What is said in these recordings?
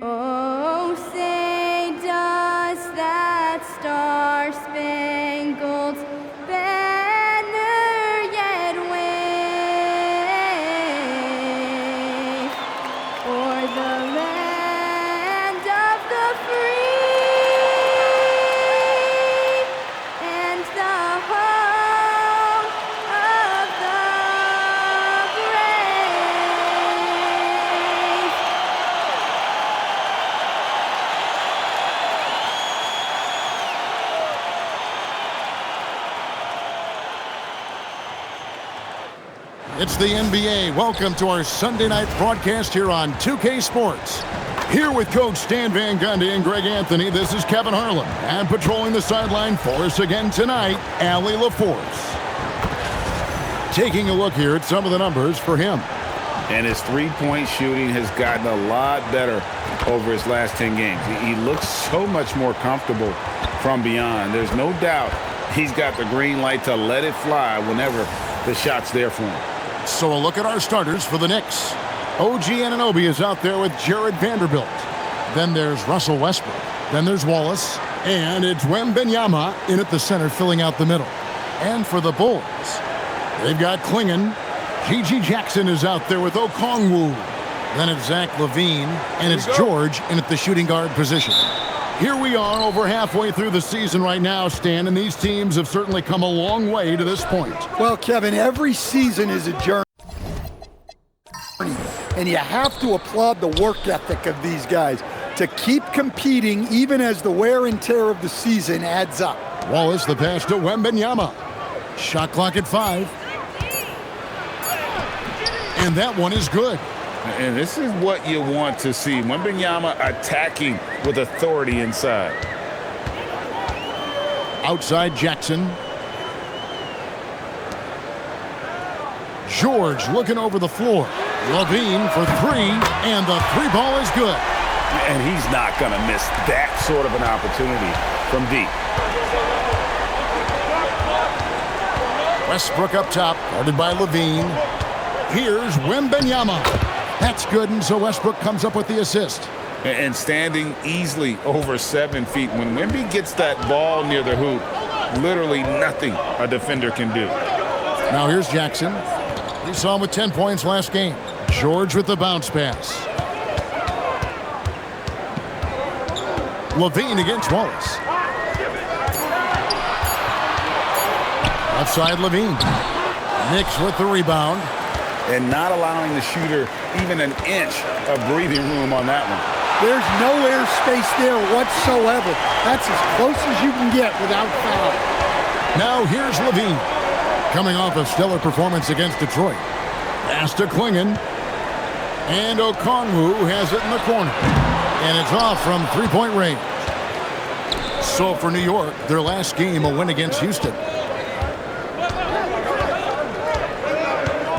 Oh, say does that star-spangled banner yet wave o'er the land of the free and the home of the brave. It's the NBA. Welcome to our Sunday night broadcast here on 2K Sports. Here with Coach Stan Van Gundy and Greg Anthony, this is Kevin Harlan. And patrolling the sideline for us again tonight, Allie LaForce. Taking a look here at some of the numbers for him. And his three-point shooting has gotten a lot better over his last 10 games. He looks so much more comfortable from beyond. There's no doubt he's got the green light to let it fly whenever the shot's there for him. So a look at our starters for the Knicks. OG Anunoby is out there with Jared Vanderbilt. Then there's Russell Westbrook. Then there's Wallace. And it's Wembanyama in at the center filling out the middle. And for the Bulls, they've got Klingon. G.G. Jackson is out there with Okongwu. Then it's Zach LaVine. And it's George in at the shooting guard position. Here we are over halfway through the season right now, Stan, and these teams have certainly come a long way to this point. Well, Kevin, every season is a journey, and you have to applaud the work ethic of these guys to keep competing even as the wear and tear of the season adds up. Wallace, the pass to Wembanyama. Shot clock at 5. And that one is good. And this is what you want to see. Wembanyama attacking with authority inside. Outside Jackson. George looking over the floor. LaVine for 3, and the 3 ball is good. And he's not going to miss that sort of an opportunity from deep. Westbrook up top, guarded by LaVine. Here's Wembanyama. That's good, and so Westbrook comes up with the assist. And standing easily over 7 feet. When Wemby gets that ball near the hoop, literally nothing a defender can do. Now here's Jackson. We saw him with 10 points last game. George with the bounce pass. LaVine against Wallace. Outside LaVine. Knicks with the rebound. And not allowing the shooter even an inch of breathing room on that one. There's no air space there whatsoever. That's as close as you can get without foul. Now here's LaVine. Coming off a stellar performance against Detroit. Pass to Klingon. And Okongwu has it in the corner. And it's off from three-point range. So for New York, their last game, a win against Houston.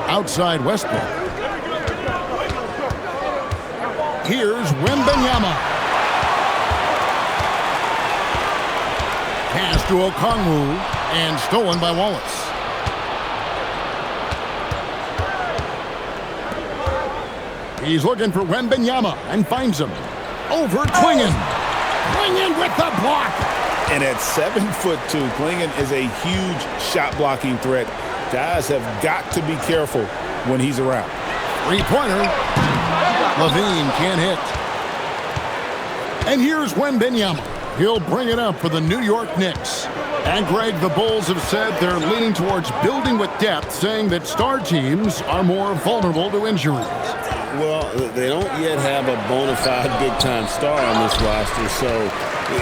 Outside Westbrook. Here's Wembanyama. Pass to Okongwu and stolen by Wallace. He's looking for Wembanyama and finds him. Over Klingon. Klingon with the block. And at 7'2", Klingon is a huge shot blocking threat. Guys have got to be careful when he's around. Three-pointer. LaVine can't hit. And here's Wembanyama. He'll bring it up for the New York Knicks. And Greg, the Bulls have said they're leaning towards building with depth, saying that star teams are more vulnerable to injuries. Well, they don't yet have a bona fide big-time star on this roster, so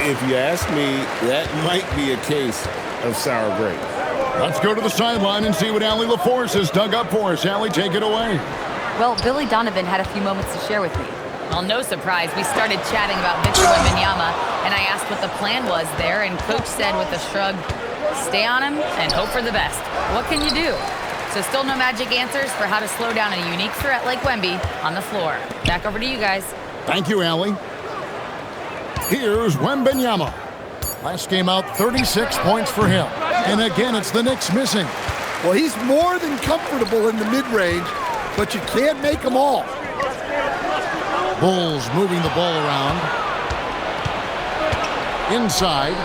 if you ask me, that might be a case of sour grapes. Let's go to the sideline and see what Allie LaForce has dug up for us. Allie, take it away. Well, Billy Donovan had a few moments to share with me. Well, no surprise. We started chatting about Victor Wembanyama, and I asked what the plan was there, and Coach said with a shrug, stay on him and hope for the best. What can you do? So still no magic answers for how to slow down a unique threat like Wemby on the floor. Back over to you guys. Thank you, Allie. Here's Wembanyama. Last game out, 36 points for him. And again, it's the Knicks missing. Well, he's more than comfortable in the mid-range, but you can't make them all. Bulls moving the ball around. Inside.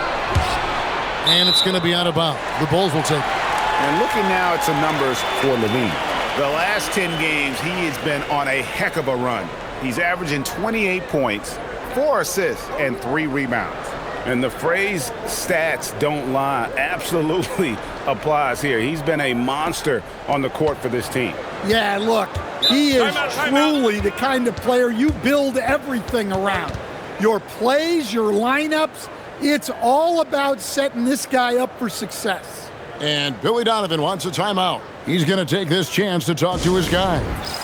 And it's going to be out of bounds. The Bulls will take it. And looking now at some numbers for Levine. The last 10 games, he has been on a heck of a run. He's averaging 28 points, 4 assists, and 3 rebounds. And the phrase stats don't lie absolutely applies here. He's been a monster on the court for this team. Yeah, look, he is truly the kind of player you build everything around. Your plays, your lineups, it's all about setting this guy up for success. And Billy Donovan wants a timeout. He's going to take this chance to talk to his guys.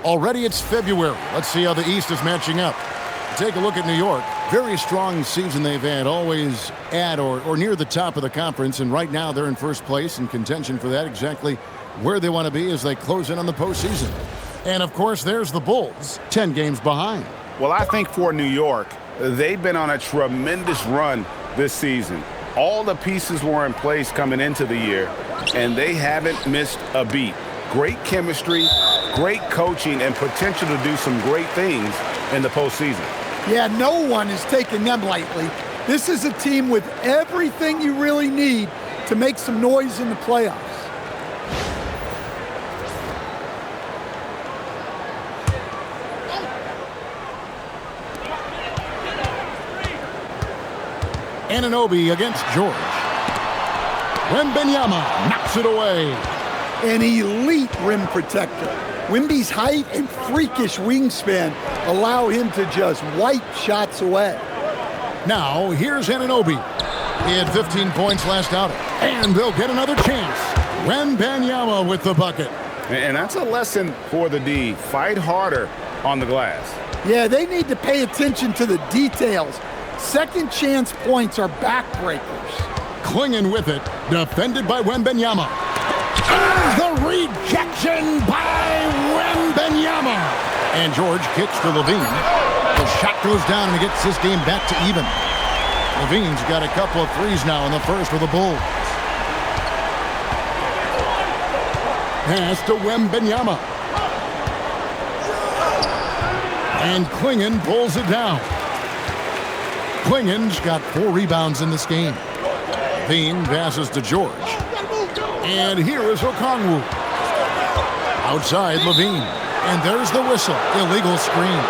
Already it's February. Let's see how the East is matching up. Take a look at New York. Very strong season they've had, always at or near the top of the conference, and right now they're in first place in contention for that, exactly where they want to be as they close in on the postseason. And, of course, there's the Bulls, 10 games behind. Well, I think for New York, they've been on a tremendous run this season. All the pieces were in place coming into the year, and they haven't missed a beat. Great chemistry, great coaching, and potential to do some great things in the postseason. Yeah, no one is taking them lightly. This is a team with everything you really need to make some noise in the playoffs. Anunoby against George. Wembanyama knocks it away. An elite rim protector. Wemby's height and freakish wingspan allow him to just wipe shots away. Now, here's Anunoby. He had 15 points last outing, and they'll get another chance. Wembanyama with the bucket. And that's a lesson for the D. Fight harder on the glass. Yeah, they need to pay attention to the details. Second chance points are backbreakers. Clinging with it, defended by Wembanyama. The rejection by Wembanyama. And George kicks to Levine. The shot goes down and he gets this game back to even. Levine's got a couple of threes now in the first for the Bulls. Pass to Wembanyama. And Klingon pulls it down. Klingon's got 4 rebounds in this game. Levine passes to George. And here is Okongwu. Outside Levine. And there's the whistle. Illegal screen.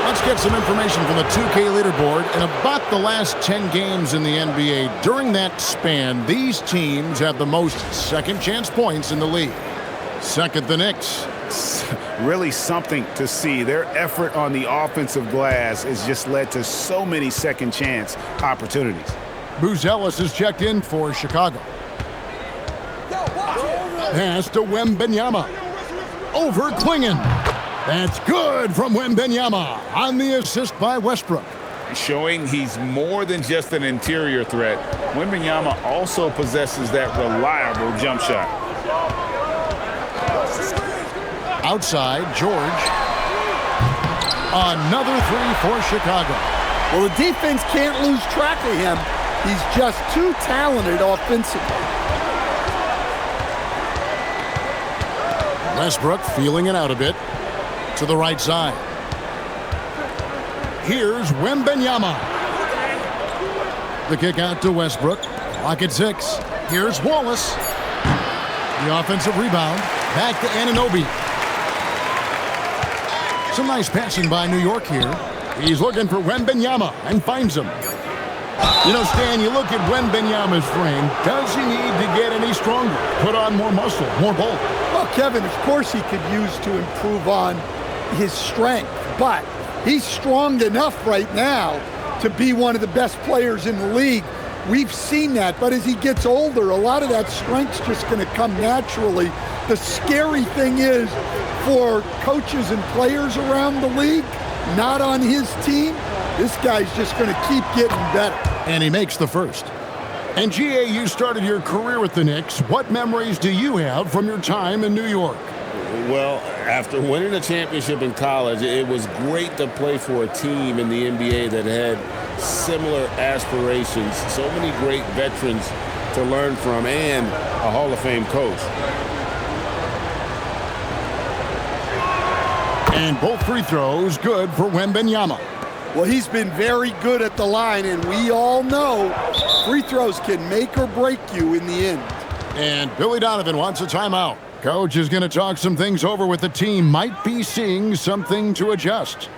Let's get some information from the 2K leaderboard. In about the last 10 games in the NBA, during that span, these teams have the most second chance points in the league. Second, the Knicks. Really something to see. Their effort on the offensive glass has just led to so many second chance opportunities. Buzelis is checked in for Chicago. Pass to Wembanyama. Over Klingon. That's good from Wembanyama on the assist by Westbrook. Showing he's more than just an interior threat. Wembanyama also possesses that reliable jump shot. Outside, George. Another 3 for Chicago. Well, the defense can't lose track of him. He's just too talented offensively. Westbrook feeling it out a bit. To the right side. Here's Wembanyama. The kick out to Westbrook. Clock at 6. Here's Wallace. The offensive rebound. Back to Anunoby. Some nice passing by New York here. He's looking for Wembanyama and finds him. You know, Stan, you look at Wembanyama's frame. Does he need to get any stronger? Put on more muscle, more bulk? Well, Kevin, of course he could use to improve on his strength, but he's strong enough right now to be one of the best players in the league. We've seen that, but as he gets older, a lot of that strength's just going to come naturally. The scary thing is for coaches and players around the league, not on his team, this guy's just going to keep getting better. And he makes the first. And GA, you started your career with the Knicks. What memories do you have from your time in New York? Well, after winning a championship in college, it was great to play for a team in the NBA that had similar aspirations. So many great veterans to learn from and a Hall of Fame coach. And both free throws good for Wembanyama. Well, he's been very good at the line, and we all know free throws can make or break you in the end. And Billy Donovan wants a timeout. Coach is going to talk some things over with the team. Might be seeing something to adjust.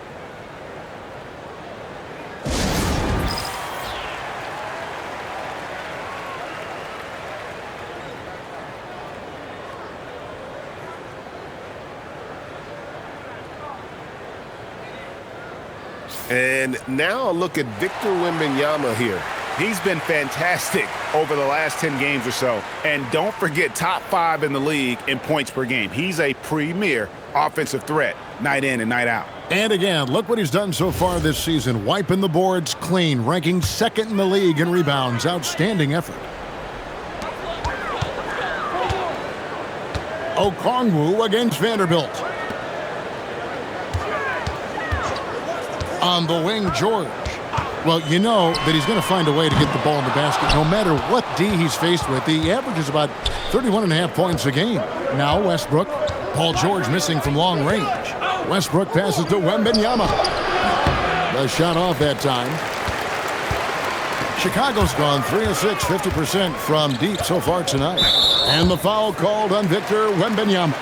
And now a look at Victor Wembanyama here. He's been fantastic over the last 10 games or so. And don't forget, top 5 in the league in points per game. He's a premier offensive threat, night in and night out. And again, look what he's done so far this season. Wiping the boards clean, ranking 2nd in the league in rebounds. Outstanding effort. Okongwu against Vanderbilt. On the wing, George. Well, you know that he's going to find a way to get the ball in the basket no matter what D he's faced with. He averages about 31.5 points a game. Now Westbrook. Paul George missing from long range. Westbrook passes to Wembanyama. The shot off that time. Chicago's gone 3 of 6, 50% from deep so far tonight. And the foul called on Victor Wembanyama.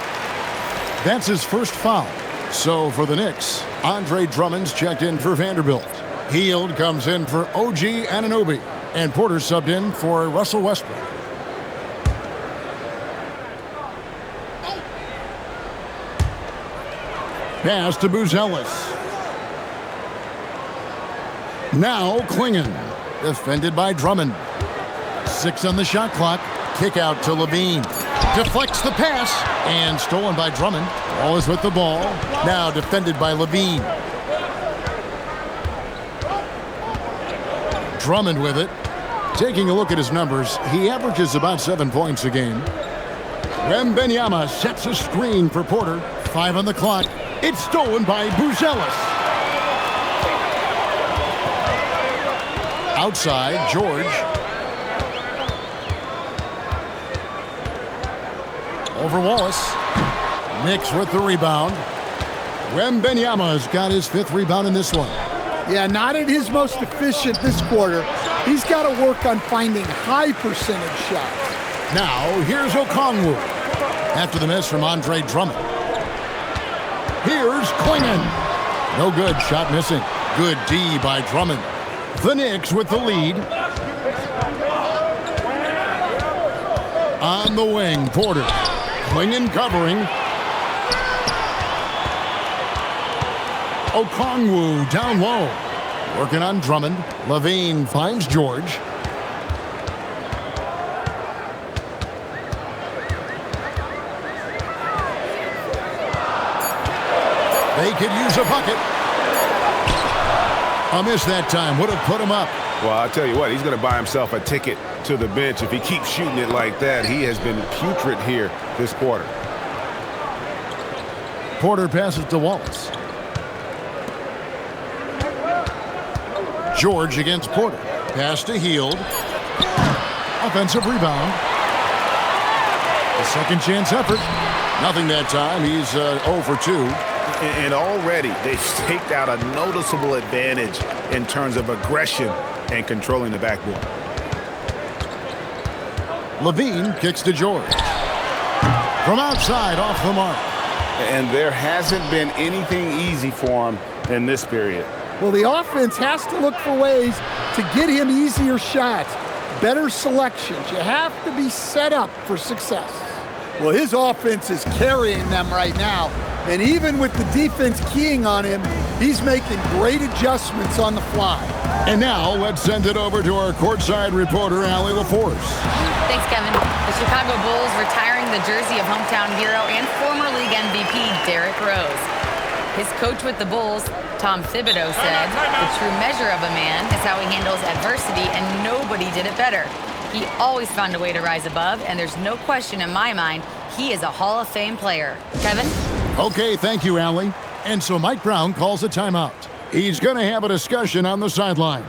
That's his first foul. So for the Knicks, Andre Drummond's checked in for Vanderbilt. Hield comes in for OG Anunoby. And Porter subbed in for Russell Westbrook. Pass to Buzelis. Now Klingon. Defended by Drummond. 6 on the shot clock. Kick out to Levine. Deflects the pass. And stolen by Drummond. Always with the ball. Now defended by Levine. Drummond with it. Taking a look at his numbers, he averages about 7 points a game. Wembanyama sets a screen for Porter. 5 on the clock. It's stolen by Buzelis. Outside, George. Over Wallace. Knicks with the rebound. Wembanyama's got his 5th rebound in this one. Yeah, not at his most efficient this quarter. He's got to work on finding high percentage shots. Now, here's Okongwu. After the miss from Andre Drummond. Here's Klingon. No good, shot missing. Good D by Drummond. The Knicks with the lead. On the wing, Porter. Klingon covering. Okongwu down low. Working on Drummond. Levine finds George. They could use a bucket. A miss that time. Would have put him up. Well, I'll tell you what, he's going to buy himself a ticket to the bench. If he keeps shooting it like that, he has been putrid here this quarter. Porter passes to Wallace. George against Porter. Pass to Hield. Offensive rebound. A second chance effort. Nothing that time. He's 0 for 2. And already they've staked out a noticeable advantage in terms of aggression and controlling the backboard. Levine kicks to George. From outside, off the mark. And there hasn't been anything easy for him in this period. Well, the offense has to look for ways to get him easier shots, better selections. You have to be set up for success. Well, his offense is carrying them right now. And even with the defense keying on him, he's making great adjustments on the fly. And now let's send it over to our courtside reporter, Allie LaForce. Thanks, Kevin. The Chicago Bulls retiring the jersey of hometown hero and former league MVP Derrick Rose. His coach with the Bulls, Tom Thibodeau, said, "The true measure of a man is how he handles adversity, and nobody did it better. He always found a way to rise above, and there's no question in my mind he is a Hall of Fame player." Kevin? Okay, thank you, Allie. And so Mike Brown calls a timeout. He's going to have a discussion on the sideline.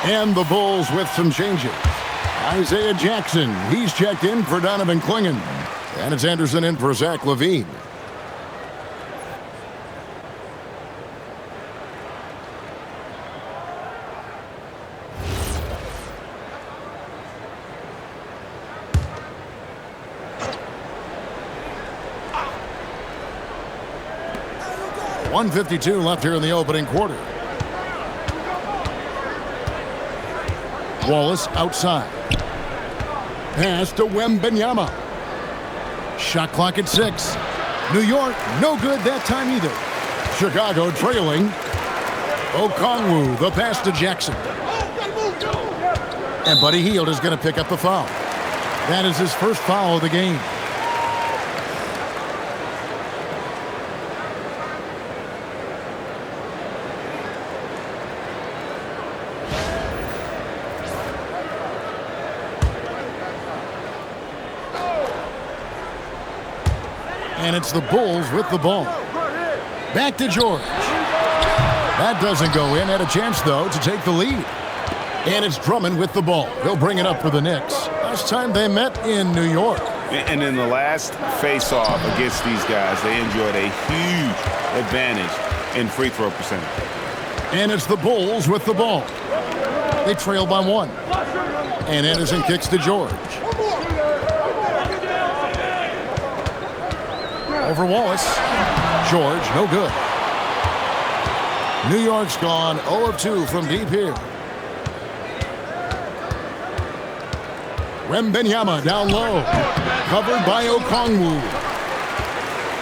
And the Bulls with some changes. Isaiah Jackson, he's checked in for Donovan Clingan. And it's Anderson in for Zach LaVine. .152 left here in the opening quarter. Wallace outside. Pass to Wembanyama. Shot clock at 6. New York, no good that time either. Chicago trailing. Okongwu, the pass to Jackson. And Buddy Hield is going to pick up the foul. That is his first foul of the game. And it's the Bulls with the ball. Back to George. That doesn't go in. Had a chance, though, to take the lead. And it's Drummond with the ball. He'll bring it up for the Knicks. Last time they met in New York. And in the last face-off against these guys, they enjoyed a huge advantage in free throw percentage. And it's the Bulls with the ball. They trail by 1. And Anderson kicks to George. Over Wallace. George, no good. New York's gone 0 of 2 from deep here. Wembanyama down low. Covered by Okongwu.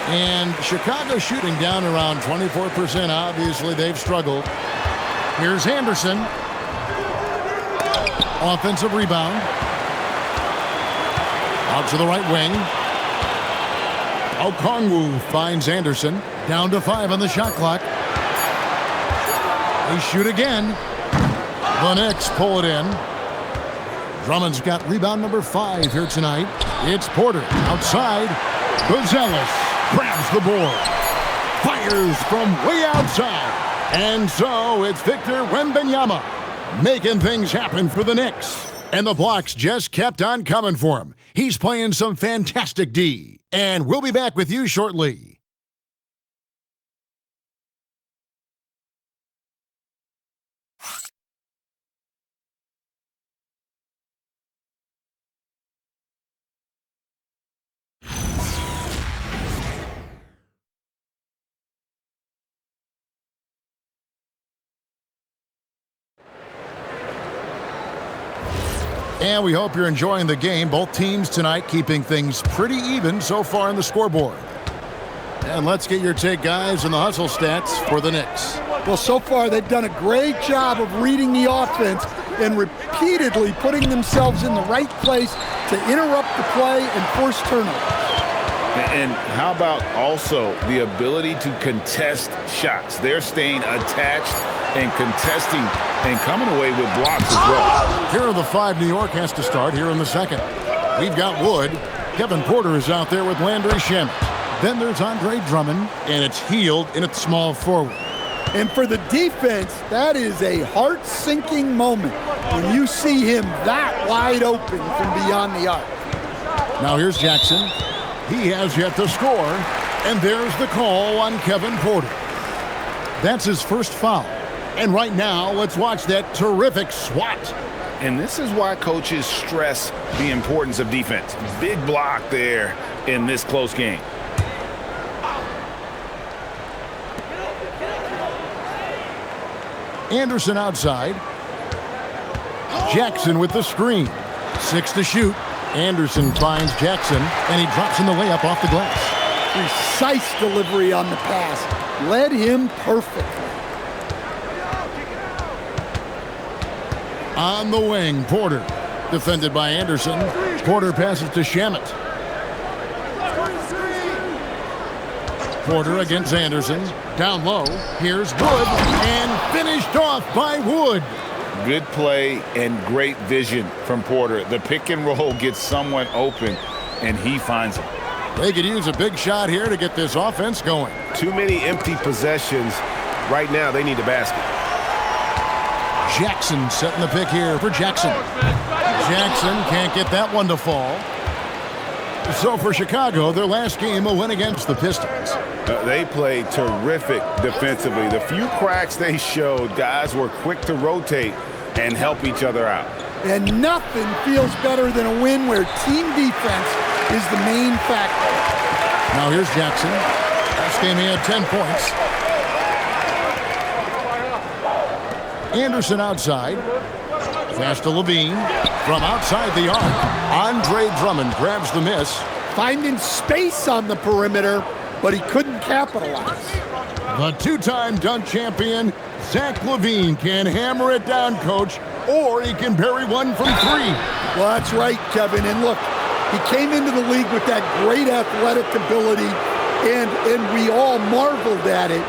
And Chicago shooting down around 24%. Obviously, they've struggled. Here's Anderson. Offensive rebound. Out to the right wing. Okongwu finds Anderson. Down to 5 on the shot clock. They shoot again. The Knicks pull it in. Drummond's got rebound number 5 here tonight. It's Porter outside. Gonzalez grabs the board. Fires from way outside. And so it's Victor Wembanyama making things happen for the Knicks. And the blocks just kept on coming for him. He's playing some fantastic D. And we'll be back with you shortly. And we hope you're enjoying the game. Both teams tonight keeping things pretty even so far in the scoreboard. And let's get your take, guys, on the hustle stats for the Knicks. Well, so far they've done a great job of reading the offense and repeatedly putting themselves in the right place to interrupt the play and force turnovers. And how about also the ability to contest shots? They're staying attached and contesting and coming away with blocks as well. Here are the 5 New York has to start here in the second. We've got Wood. Kevin Porter is out there with Landry Shamet. Then there's Andre Drummond, and it's Hield in its small forward. And for the defense, that is a heart-sinking moment when you see him that wide open from beyond the arc. Now here's Jackson. He has yet to score, and there's the call on Kevin Porter. That's his first foul. And right now, let's watch that terrific swat. And this is why coaches stress the importance of defense. Big block there in this close game. Anderson outside. Jackson with the screen. 6 to shoot. Anderson finds Jackson, and he drops in the layup off the glass. Precise delivery on the pass. Led him perfectly. On the wing, Porter. Defended by Anderson. Porter passes to Shamet. Porter against Anderson. Down low. Here's Wood. And finished off by Wood. Good play and great vision from Porter. The pick and roll gets someone open, and he finds him. They could use a big shot here to get this offense going. Too many empty possessions. Right now, they need a basket. Jackson setting the pick here for Jackson. Jackson can't get that one to fall. So for Chicago, their last game a win against the Pistons. They played terrific defensively. The few cracks they showed, guys were quick to rotate and help each other out. And nothing feels better than a win where team defense is the main factor. Now here's Jackson. Last game he had 10 points. Anderson outside. Pass to Levine. From outside the arc, Andre Drummond grabs the miss. Finding space on the perimeter, but he couldn't capitalize. The 2-time dunk champion, Zach LaVine, can hammer it down, coach, or he can bury one from 3. Well, that's right, Kevin. And look, he came into the league with that great athletic ability, and we all marveled at it.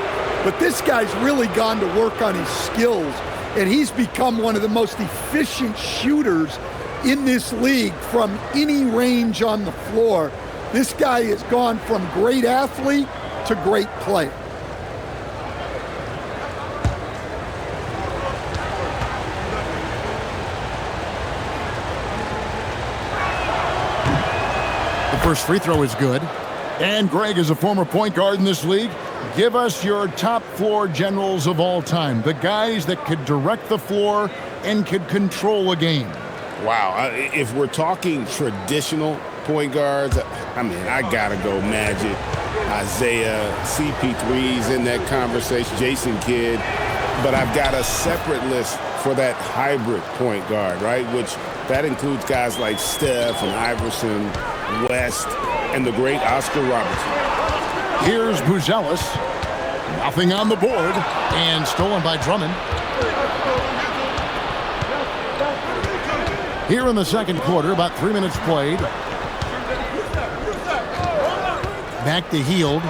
But this guy's really gone to work on his skills, and he's become one of the most efficient shooters in this league from any range on the floor. This guy has gone from great athlete to great player. The first free throw is good. And Greg is a former point guard in this league. Give us your top floor generals of all time, the guys that could direct the floor and could control a game. Wow, if we're talking traditional point guards, I mean, I gotta go Magic, Isaiah, CP3's in that conversation, Jason Kidd, but I've got a separate list for that hybrid point guard, right? Which that includes guys like Steph and Iverson, West, and the great Oscar Robertson. Here's Buzelis. Nothing on the board, and stolen by Drummond. Here in the second quarter, about 3 minutes played. Back to Hield.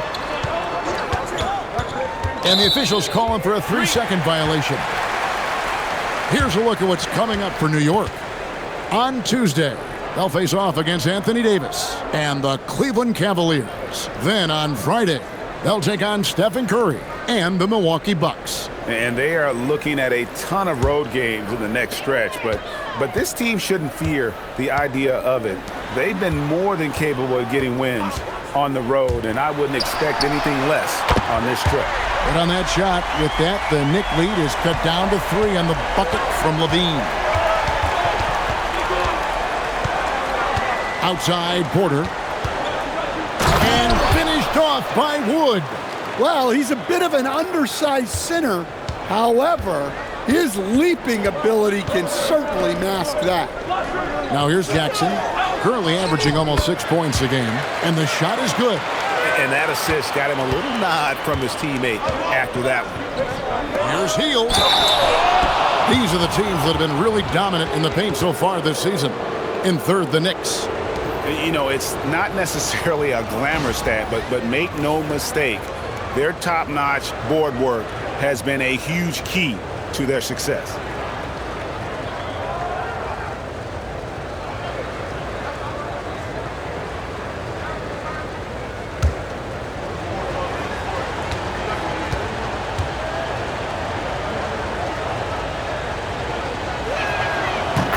And the officials calling for a 3-second violation. Here's a look at what's coming up for New York. On Tuesday, they'll face off against Anthony Davis and the Cleveland Cavaliers. Then on Friday, they'll take on Stephen Curry and the Milwaukee Bucks. And they are looking at a ton of road games in the next stretch, but this team shouldn't fear the idea of it. They've been more than capable of getting wins on the road, and I wouldn't expect anything less on this trip. But on that shot, with that, the Knick lead is cut down to 3 on the bucket from Levine. Outside, Porter. And finished off by Wood. Well, he's a bit of an undersized center. However, His leaping ability can certainly mask that. Now here's Jackson, currently averaging almost 6 points a game, and the shot is good. And that assist got him a little nod from his teammate after that one. Here's Hield. These are the teams that have been really dominant in the paint so far this season. In third, the Knicks. You know, it's not necessarily a glamour stat, but make no mistake, their top-notch board work has been a huge key to their success.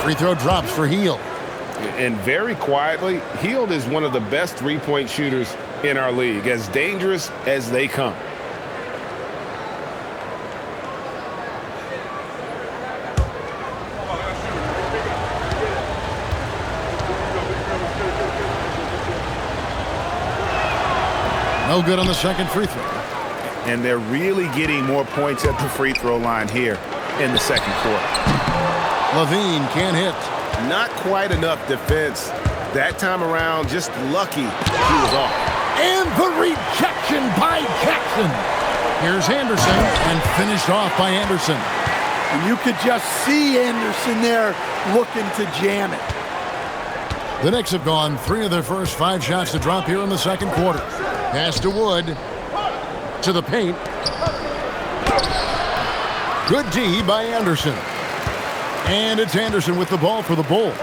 Free throw drops for Hield. And very quietly, Hield is one of the best three-point shooters in our league, as dangerous as they come. No good on the second free throw. And they're really getting more points at the free throw line here in the second quarter. Levine can't hit. Not quite enough defense. That time around, just lucky he was off. And the rejection by Jackson. Here's Anderson, and finished off by Anderson. And you could just see Anderson there looking to jam it. The Knicks have gone 3 of their first 5 shots to drop here in the second quarter. Pass to Wood. To the paint. Good D by Anderson. And it's Anderson with the ball for the Bulls.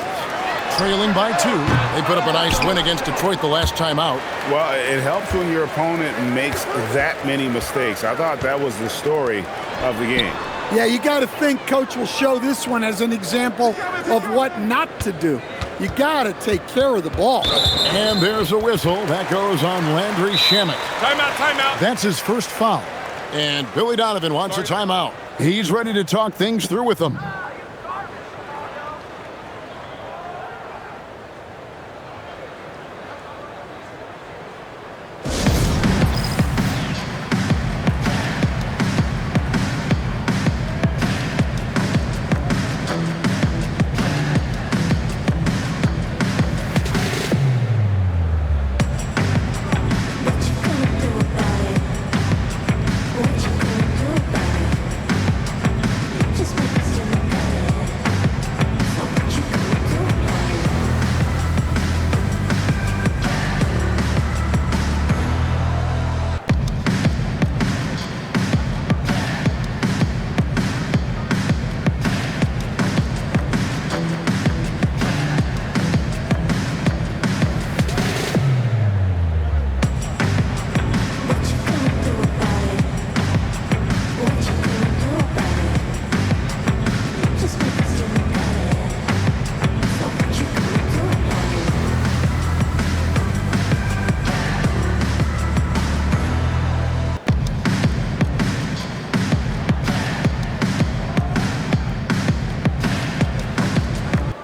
Trailing by 2. They put up a nice win against Detroit the last time out. Well, it helps when your opponent makes that many mistakes. I thought that was the story of the game. Yeah, you got to think Coach will show this one as an example of what not to do. You got to take care of the ball. And there's a whistle. That goes on Landry Shamet. Timeout. That's his first foul. And Billy Donovan wants a timeout. He's ready to talk things through with them.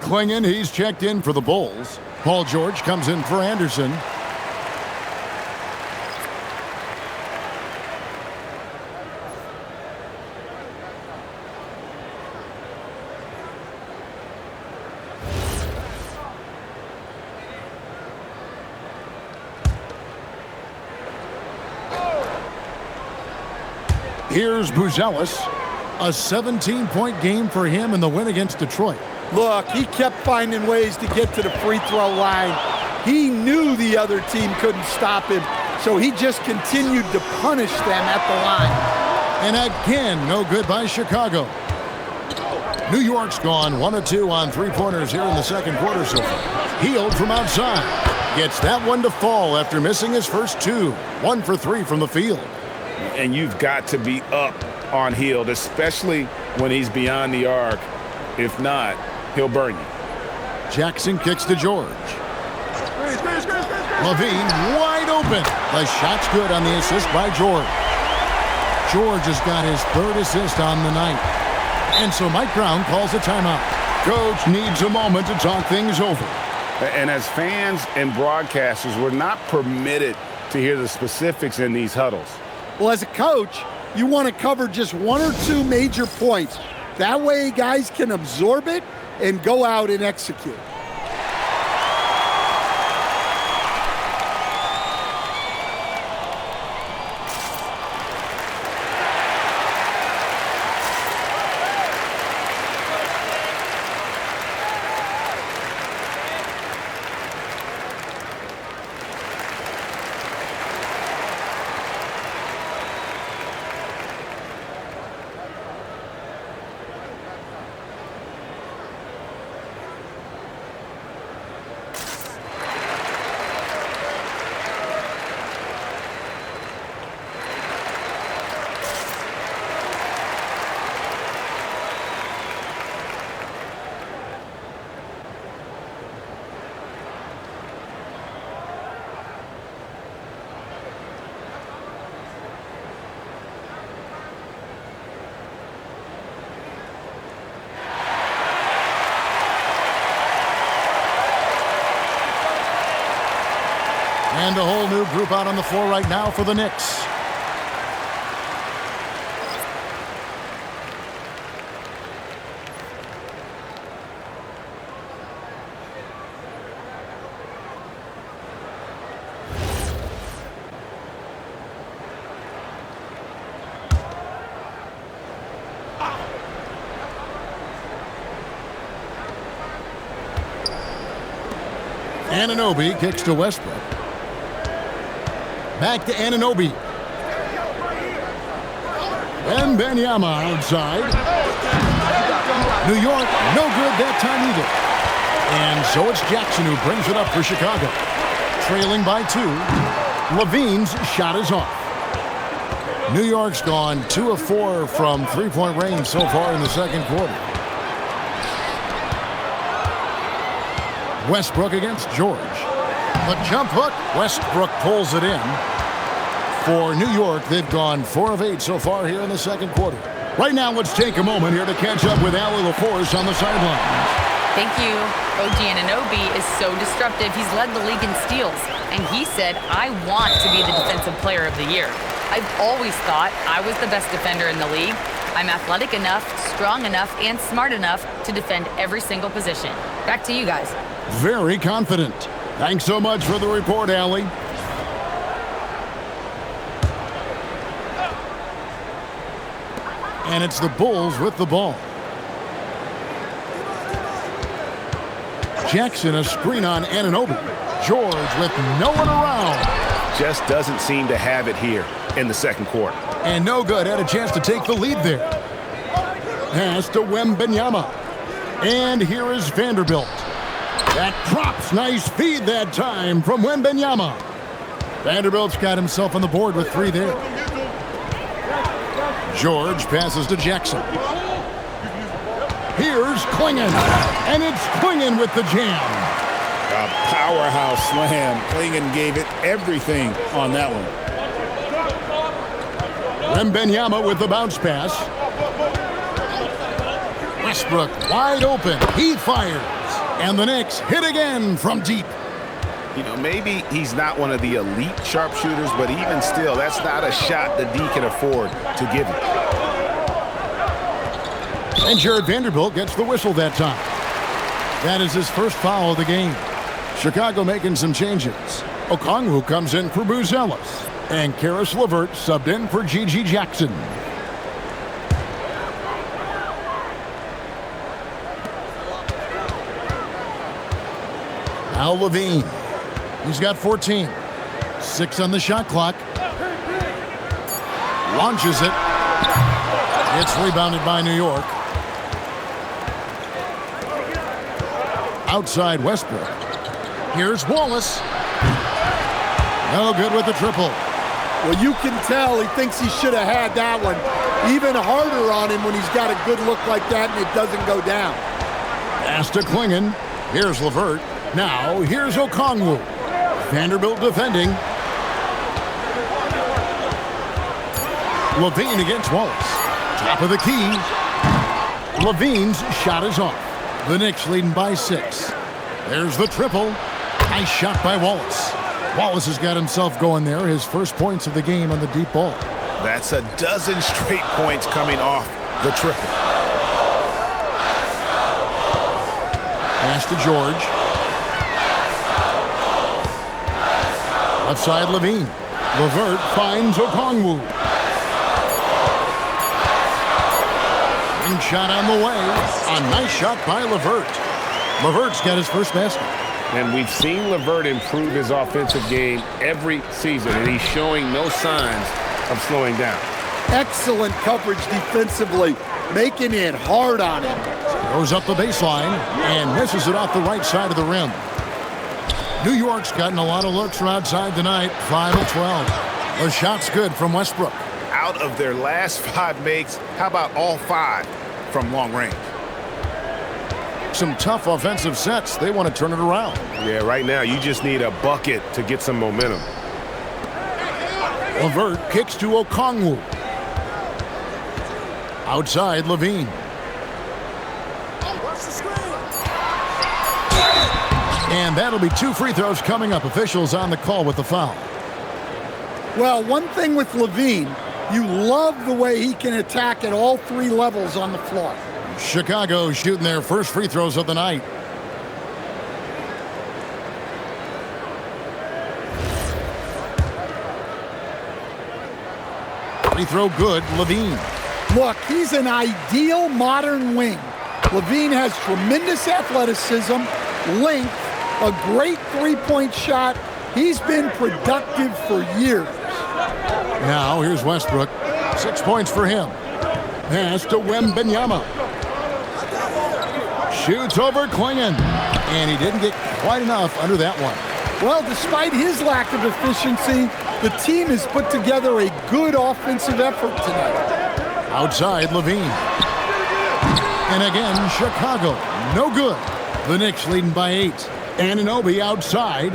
Klingen, he's checked in for the Bulls. Paul George comes in for Anderson. Here's Buzelis. A 17-point game for him in the win against Detroit. Look, he kept finding ways to get to the free throw line. He knew the other team couldn't stop him, so he just continued to punish them at the line. And again, no good by Chicago. New York's gone 1 of 2 on three-pointers here in the second quarter so far. Hield from outside. Gets that one to fall after missing his first 2. 1 for 3 from the field. And you've got to be up on Hield, especially when he's beyond the arc. If not, he'll burn you. Jackson kicks to George. Levine wide open. The shot's good on the assist by George. George has got his 3rd assist on the night. And so Mike Brown calls a timeout. Coach needs a moment to talk things over. And as fans and broadcasters, we're not permitted to hear the specifics in these huddles. Well, as a coach, you want to cover just 1 or 2 major points. That way guys can absorb it and go out and execute. And a whole new group out on the floor right now for the Knicks. Anunoby kicks to Westbrook. Back to Anunoby. Wembanyama outside. New York, no good that time either. And so it's Jackson who brings it up for Chicago. Trailing by 2. Levine's shot is off. New York's gone 2 of 4 from three-point range so far in the second quarter. Westbrook against George. The jump hook. Westbrook pulls it in. For New York, they've gone 4 of 8 so far here in the second quarter. Right now, let's take a moment here to catch up with Allie LaForce on the sidelines. Thank you. OG Anunoby is so disruptive. He's led the league in steals. And he said, I want to be the defensive player of the year. I've always thought I was the best defender in the league. I'm athletic enough, strong enough, and smart enough to defend every single position. Back to you guys. Very confident. Thanks so much for the report, Allie. And it's the Bulls with the ball. Jackson, a screen on Anunoby. George with no one around. Just doesn't seem to have it here in the second quarter. And no good. Had a chance to take the lead there. Pass to Wembanyama. And here is Vanderbilt. That drops. Nice feed that time from Wembanyama. Vanderbilt's got himself on the board with 3 there. George passes to Jackson. Here's Klingon. And it's Klingon with the jam. A powerhouse slam. Klingon gave it everything on that one. Wembanyama with the bounce pass. Westbrook wide open. He fires. And the Knicks hit again from deep. You know, maybe he's not one of the elite sharpshooters, but even still, that's not a shot that D can afford to give him. And Jared Vanderbilt gets the whistle that time. That is his first foul of the game. Chicago making some changes. Okongwu comes in for Buzelis. And Karis LeVert subbed in for G.G. Jackson. Now Levine. He's got 14. 6 on the shot clock. Launches it. It's rebounded by New York. Outside Westbrook. Here's Wallace. No good with the triple. Well, you can tell he thinks he should have had that one. Even harder on him when he's got a good look like that and it doesn't go down. Pass to Klingon. Here's LeVert. Now, here's Okongwu. Vanderbilt defending. Levine against Wallace. Top of the key. Levine's shot is off. The Knicks leading by 6. There's the triple. Nice shot by Wallace. Wallace has got himself going there. His first points of the game on the deep ball. That's a dozen straight points coming off the triple. Pass to George. Left side, Levine. LeVert finds Okongwu. Ring shot on the way. A nice shot by LeVert. LeVert's got his first basket. And we've seen LeVert improve his offensive game every season, and he's showing no signs of slowing down. Excellent coverage defensively, making it hard on him. Goes up the baseline and misses it off the right side of the rim. New York's gotten a lot of looks from outside tonight, 5 of 12. The shot's good from Westbrook. Out of their last 5 makes, how about all 5 from long range? Some tough offensive sets. They want to turn it around. Yeah, right now you just need a bucket to get some momentum. LeVert kicks to Okongwu. Outside, Levine. And that'll be 2 free throws coming up. Officials on the call with the foul. Well, one thing with Levine, you love the way he can attack at all 3 levels on the floor. Chicago shooting their first free throws of the night. Free throw good, Levine. Look, he's an ideal modern wing. Levine has tremendous athleticism, length, a great three-point shot. He's been productive for years. Now here's Westbrook. 6 points for him. Pass to Wembanyama. Shoots over Klingon. And he didn't get quite enough under that one. Well, despite his lack of efficiency, the team has put together a good offensive effort tonight. Outside, Levine. And again, Chicago. No good. The Knicks leading by 8. Anunoby outside.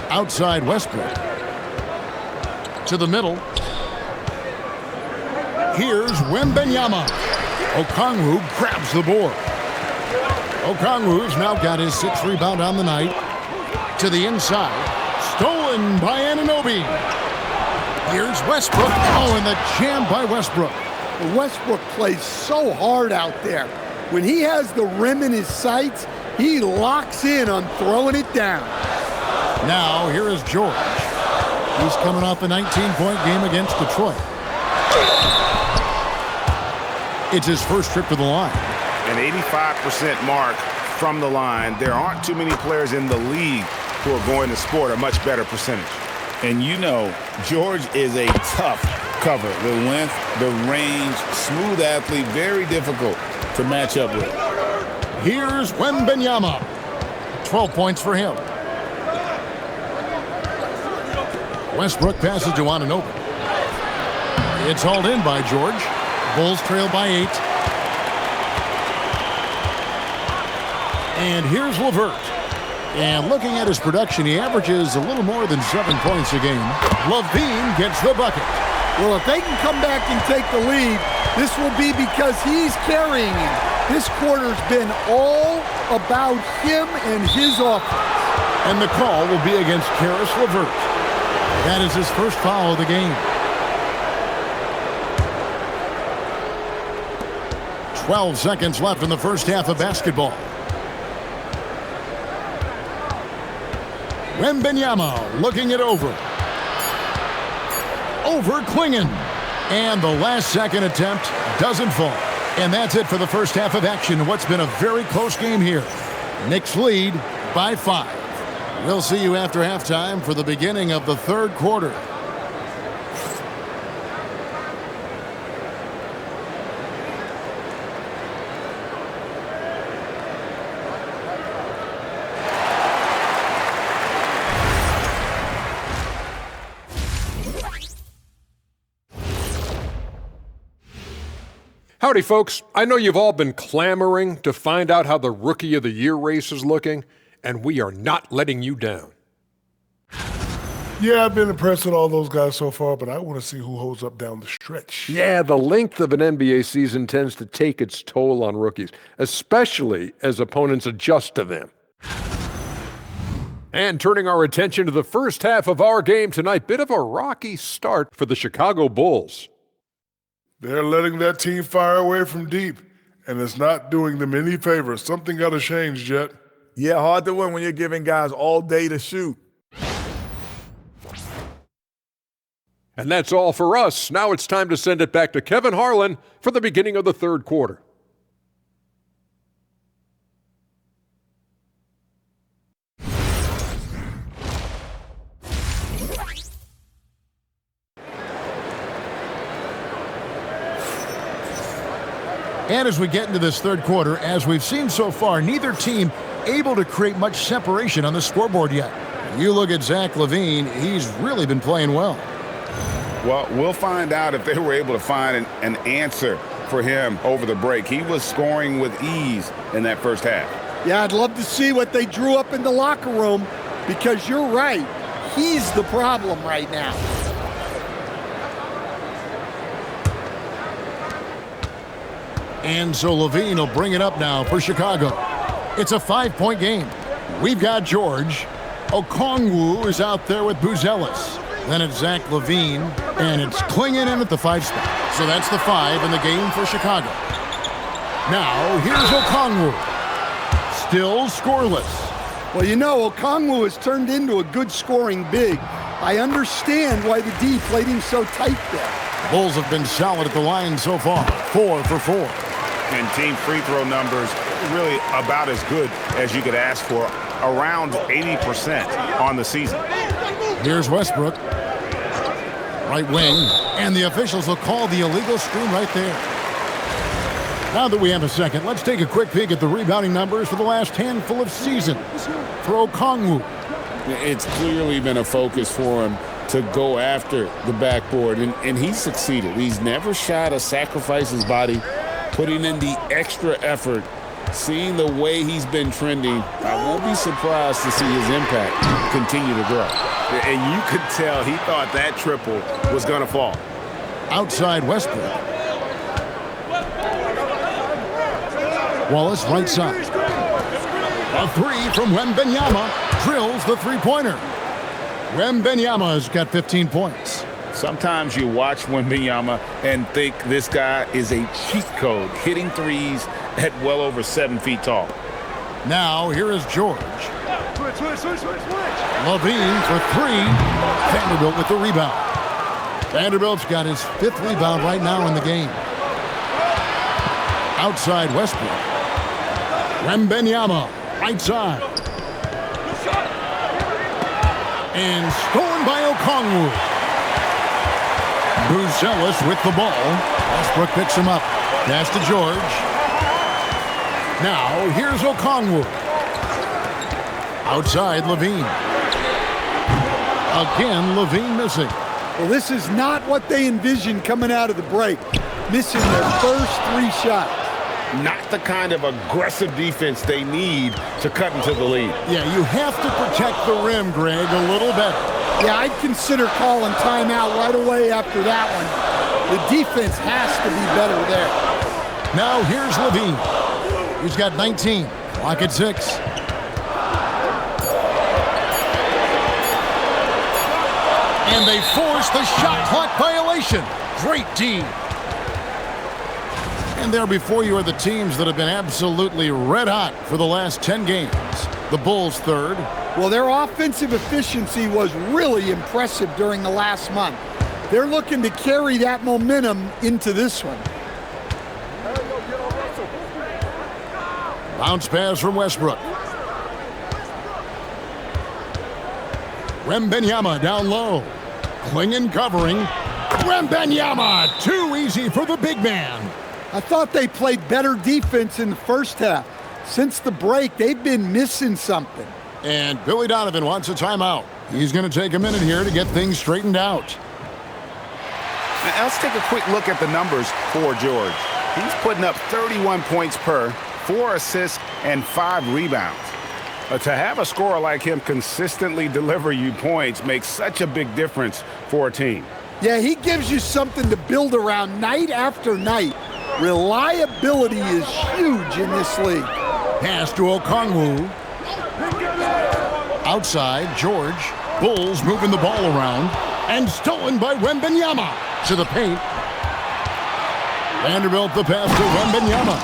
Outside Westbrook. To the middle. Here's Wembanyama. Okongwu grabs the board. Okongwu's now got his 6th rebound on the night. To the inside. Stolen by Anunoby. Here's Westbrook. Oh, and the jam by Westbrook. Westbrook plays so hard out there. When he has the rim in his sights, he locks in on throwing it down. Now, here is George. He's coming off a 19-point game against Detroit. It's his first trip to the line. An 85% mark from the line. There aren't too many players in the league who are going to sport a much better percentage. And you know, George is a tough cover. The length, the range, smooth athlete, very difficult to match up with. Here's Wembanyama. 12 points for him. Westbrook passes to Anunoby. It's hauled in by George. Bulls trail by 8. And here's LeVert. And looking at his production, he averages a little more than 7 points a game. Levine gets the bucket. Well, if they can come back and take the lead, this will be because he's carrying him. This quarter's been all about him and his offense. And the call will be against Karis LeVert. That is his first foul of the game. 12 seconds left in the first half of basketball. Wembanyama looking it over. Over Klingon. And the last second attempt doesn't fall. And that's it for the first half of action. What's been a very close game here. Knicks lead by 5. We'll see you after halftime for the beginning of the third quarter. Howdy, folks. I know you've all been clamoring to find out how the Rookie of the Year race is looking, and we are not letting you down. Yeah, I've been impressed with all those guys so far, but I want to see who holds up down the stretch. Yeah, the length of an NBA season tends to take its toll on rookies, especially as opponents adjust to them. And turning our attention to the first half of our game tonight, bit of a rocky start for the Chicago Bulls. They're letting that team fire away from deep, and it's not doing them any favors. Something got to change, Jet. Yeah, hard to win when you're giving guys all day to shoot. And that's all for us. Now it's time to send it back to Kevin Harlan for the beginning of the third quarter. And as we get into this third quarter, as we've seen so far, neither team able to create much separation on the scoreboard yet. You look at Zach LaVine, he's really been playing well. Well, we'll find out if they were able to find an answer for him over the break. He was scoring with ease in that first half. Yeah, I'd love to see what they drew up in the locker room, because you're right. He's the problem right now. And so LaVine will bring it up now for Chicago. It's a 5-point game. We've got George. Okongwu is out there with Buzelis. Then it's Zach LaVine, and it's Klingon in at the 5 spot. So that's the 5 in the game for Chicago. Now, here's Okongwu. Still scoreless. Well, you know, Okongwu has turned into a good scoring big. I understand why the D played him so tight there. Bulls have been solid at the line so far, 4 for 4. And team free throw numbers really about as good as you could ask for, around 80% on the season. Here's Westbrook. Right wing, and the officials will call the illegal screen right there. Now that we have a second, let's take a quick peek at the rebounding numbers for the last handful of seasons for Okongwu. It's clearly been a focus for him to go after the backboard, and he's succeeded. He's never shy to sacrifice his body, putting in the extra effort. Seeing the way he's been trending, I won't be surprised to see his impact continue to grow. And you could tell he thought that triple was going to fall. Outside Westbrook. Wallace right side. A 3 from Wembanyama drills the three-pointer. Wembanyama's got 15 points. Sometimes you watch Wembanyama and think this guy is a cheat code, hitting threes at well over 7 feet tall. Now, here is George. LaVine for 3. Vanderbilt with the rebound. Vanderbilt's got his 5th rebound right now in the game. Outside Westbrook. Wembanyama, right side. And stolen by Okongwu. Buzelis with the ball. Westbrook picks him up. Pass to George. Now, here's Okongwu. Outside, LaVine. Again, LaVine missing. Well, this is not what they envisioned coming out of the break. Missing their first 3 shots. Not the kind of aggressive defense they need to cut into the lead. Yeah, you have to protect the rim, Greg, a little better. Yeah, I'd consider calling timeout right away after that one. The defense has to be better there. Now here's LaVine. He's got 19. Clock at 6. And they force the shot clock violation. Great D. And there before you are the teams that have been absolutely red hot for the last 10 games. The Bulls 3rd. Well, their offensive efficiency was really impressive during the last month. They're looking to carry that momentum into this one. Bounce pass from Westbrook. Wembanyama down low. Klingon covering. Wembanyama, too easy for the big man. I thought they played better defense in the first half. Since the break, they've been missing something. And Billy Donovan wants a timeout. He's going to take a minute here to get things straightened out. Now, let's take a quick look at the numbers for George. He's putting up 31 points per, 4 assists, and 5 rebounds. To have a scorer like him consistently deliver you points makes such a big difference for a team. Yeah, he gives you something to build around night after night. Reliability is huge in this league. Pass to Okongwu. Outside, George. Bulls moving the ball around. And stolen by Wembanyama to the paint. Vanderbilt the pass to Wembanyama.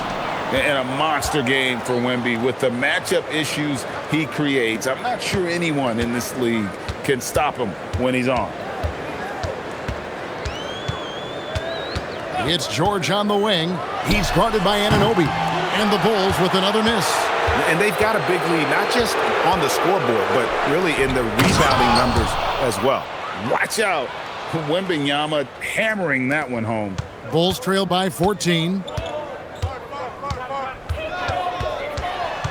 And a monster game for Wemby with the matchup issues he creates. I'm not sure anyone in this league can stop him when he's on. It's George on the wing. He's guarded by Anunoby. And the Bulls with another miss. And they've got a big lead, not just on the scoreboard, but really in the rebounding numbers as well. Watch out. Wembanyama hammering that one home. Bulls trail by 14.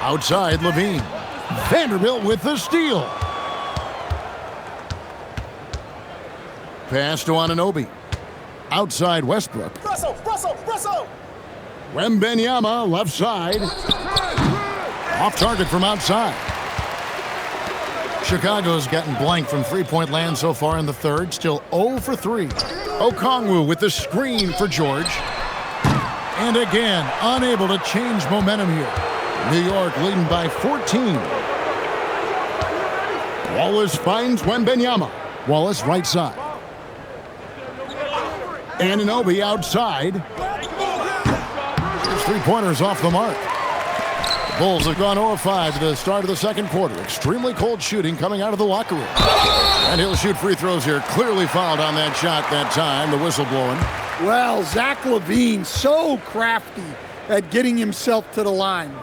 Outside, Levine. Vanderbilt with the steal. Pass to Anunoby. Outside, Westbrook. Russell! Wembanyama, left side. Off target from outside. Chicago's gotten blank from three-point land so far in the third. Still 0 for 3. Okongwu with the screen for George. And again, unable to change momentum here. New York leading by 14. Wallace finds Wembanyama. Wallace right side. Anunoby outside. His three-pointers off the mark. The Bulls have gone 0-5 to the start of the second quarter. Extremely cold shooting coming out of the locker room. And he'll shoot free throws here. Clearly fouled on that shot that time. The whistle blowing. Well, Zach LaVine, so crafty at getting himself to the line.